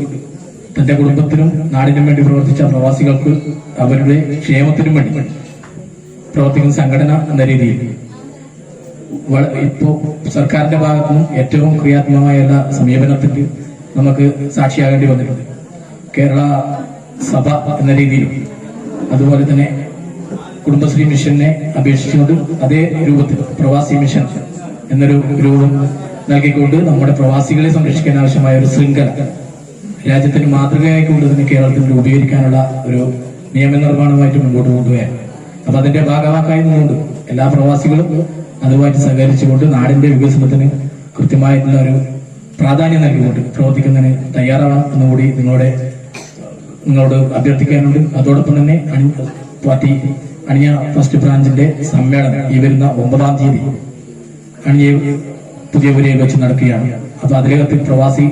തന്റെ കുടുംബത്തിനും നാടിനും വേണ്ടി പ്രവർത്തിച്ച പ്രവാസികൾക്ക് അവരുടെ ക്ഷേമത്തിനും വേണ്ടി പ്രവർത്തിക്കുന്ന സംഘടന എന്ന രീതിയിൽ ഇപ്പോ സർക്കാരിന്റെ ഭാഗത്തുനിന്നും ഏറ്റവും ക്രിയാത്മകമായ എല്ലാ സമീപനത്തിന് നമുക്ക് സാക്ഷിയാകേണ്ടി വന്നിട്ടുണ്ട്. കേരള സഭ എന്ന രീതിയിലും അതുപോലെ തന്നെ കുടുംബശ്രീ മിഷനെ അപേക്ഷിച്ചുകൊണ്ട് അതേ രൂപത്തിൽ പ്രവാസി മിഷൻ എന്നൊരു രൂപം നൽകിക്കൊണ്ട് നമ്മുടെ പ്രവാസികളെ സംരക്ഷിക്കാൻ ആവശ്യമായ ഒരു ശൃംഖല രാജ്യത്തിന് മാതൃകയായിക്കൊണ്ട് തന്നെ കേരളത്തിൽ രൂപീകരിക്കാനുള്ള ഒരു നിയമനിർമ്മാണമായിട്ട് മുമ്പോട്ട് കൊണ്ടുപോയാണ്. അപ്പൊ അതിന്റെ ഭാഗവാക്കായി നിന്നുകൊണ്ട് എല്ലാ പ്രവാസികളും അതുമായിട്ട് സഹകരിച്ചുകൊണ്ട് നാടിന്റെ വികസനത്തിന് കൃത്യമായിട്ടുള്ള ഒരു പ്രാധാന്യം നൽകിക്കൊണ്ട് പ്രവർത്തിക്കുന്നതിന് തയ്യാറാവണം എന്നുകൂടി നിങ്ങളോട് അഭ്യർത്ഥിക്കാനുണ്ട്. അതോടൊപ്പം തന്നെ പാർട്ടി അണിയ ഫസ്റ്റ് ബ്രാഞ്ചിന്റെ സമ്മേളനം ഈ വരുന്ന 9-ാം തീയതി അണിയ പുതിയപുരയിൽ വെച്ച് നടക്കുകയാണ്. അപ്പൊ അതിലകത്ത് പ്രവാസി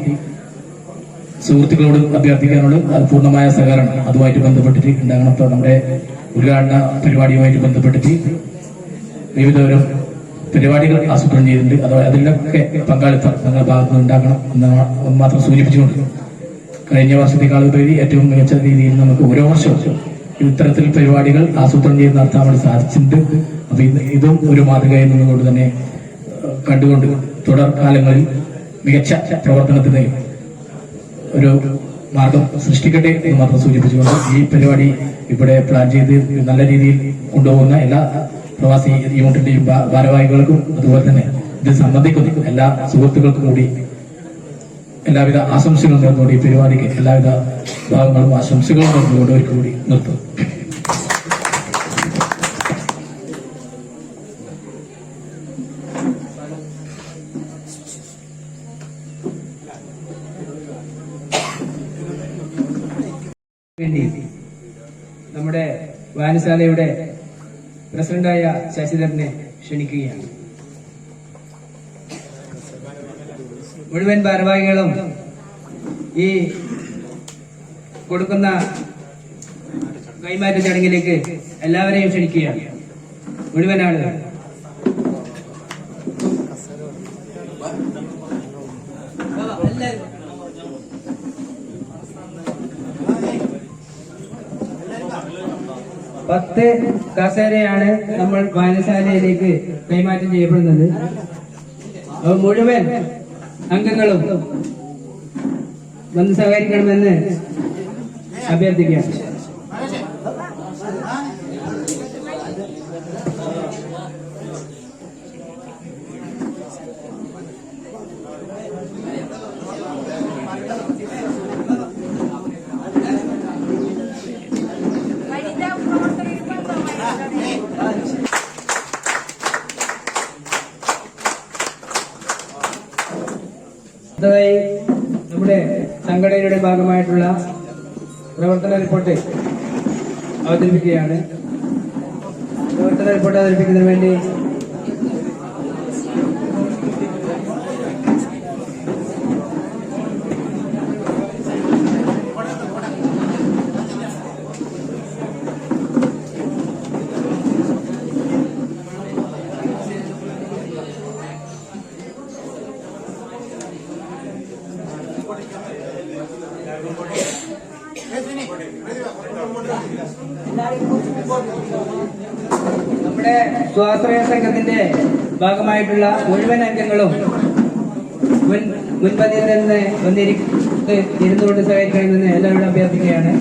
സുഹൃത്തുക്കളോട് അഭ്യർത്ഥിക്കാനുള്ളത് അത് പൂർണ്ണമായ സഹകരണം അതുമായിട്ട് ബന്ധപ്പെട്ടിട്ട് ഉണ്ടാകണം. ഇപ്പൊ നമ്മുടെ ഉദ്ഘാടന പരിപാടിയുമായിട്ട് ബന്ധപ്പെട്ടിട്ട് വിവിധതരം പരിപാടികൾ ആസൂത്രണം ചെയ്തിട്ടുണ്ട്. അതിലൊക്കെ പങ്കാളിത്തം ഞങ്ങളുടെ ഭാഗത്തുനിന്ന് ഉണ്ടാക്കണം എന്ന് മാത്രം സൂചിപ്പിച്ചുകൊണ്ട് കഴിഞ്ഞ വർഷത്തെക്കാളുപരി ഏറ്റവും മികച്ച രീതിയിൽ നമുക്ക് ഓരോ വർഷവും ഇത്തരത്തിൽ പരിപാടികൾ ആസൂത്രണം ചെയ്ത് നടത്താൻ വേണ്ടി സാധിച്ചിട്ടുണ്ട്. അപ്പൊ ഇതും ഒരു മാതൃകയിൽ നിന്നുകൊണ്ട് തന്നെ കണ്ടുകൊണ്ട് തുടർ കാലങ്ങളിൽ മികച്ച പ്രവർത്തനത്തിന് ഒരു മാർഗം സൃഷ്ടിക്കട്ടെ എന്ന് മാത്രം സൂചിപ്പിച്ചുകൊണ്ട് ഈ പരിപാടി ഇവിടെ പ്ലാൻ ചെയ്ത് നല്ല രീതിയിൽ കൊണ്ടുപോകുന്ന എല്ലാ പ്രവാസി യൂണിറ്റിന്റെയും ഭാരവാഹികൾക്കും അതുപോലെ തന്നെ ഇത് സംബന്ധിക്കുന്ന എല്ലാ സുഹൃത്തുക്കൾക്കും കൂടി എല്ലാവിധ ആശംസകളും നേർന്നുകൊണ്ട് ഈ പരിപാടിക്ക് എല്ലാവിധ ഭാഗങ്ങളും ആശംസകളും നേർന്നുകൊണ്ട് ഒരിക്കൽ കൂടി നിർത്തും. വേണ്ടി നമ്മുടെ വായനശാലയുടെ പ്രസിഡന്റായ ശശിധരനെ ക്ഷണിക്കുകയാണ്. മുഴുവൻ ഭാരവാഹികളും ഈ കൊടുക്കുന്ന കൈമാറ്റ ചടങ്ങിലേക്ക് എല്ലാവരെയും ക്ഷണിക്കുകയാണ്. മുഴുവൻ ആളുകൾ പത്ത് കസേരയാണ് നമ്മൾ വായനശാലയിലേക്ക് കൈമാറ്റം ചെയ്യപ്പെടുന്നത്. മുഴുവൻ അംഗങ്ങളും വന്ന് സഹകരിക്കണമെന്ന് അഭ്യർത്ഥിക്കുകയാണ്. അടുത്തതായി നമ്മുടെ സംഘടനയുടെ ഭാഗമായിട്ടുള്ള പ്രവർത്തന റിപ്പോർട്ട് അവതരിപ്പിക്കുകയാണ്. പ്രവർത്തന റിപ്പോർട്ട് അവതരിപ്പിക്കുന്നതിന് വേണ്ടി നമ്മുടെ സ്വാശ്രയ സംഘത്തിന്റെ ഭാഗമായിട്ടുള്ള മുഴുവൻ അംഗങ്ങളും മുൻപന്തിയിൽ നിന്ന് ഇരുന്നുകൊണ്ട് സഹകരിക്കണമെന്ന് എല്ലാവരോടും അഭ്യർത്ഥിക്കുകയാണ്.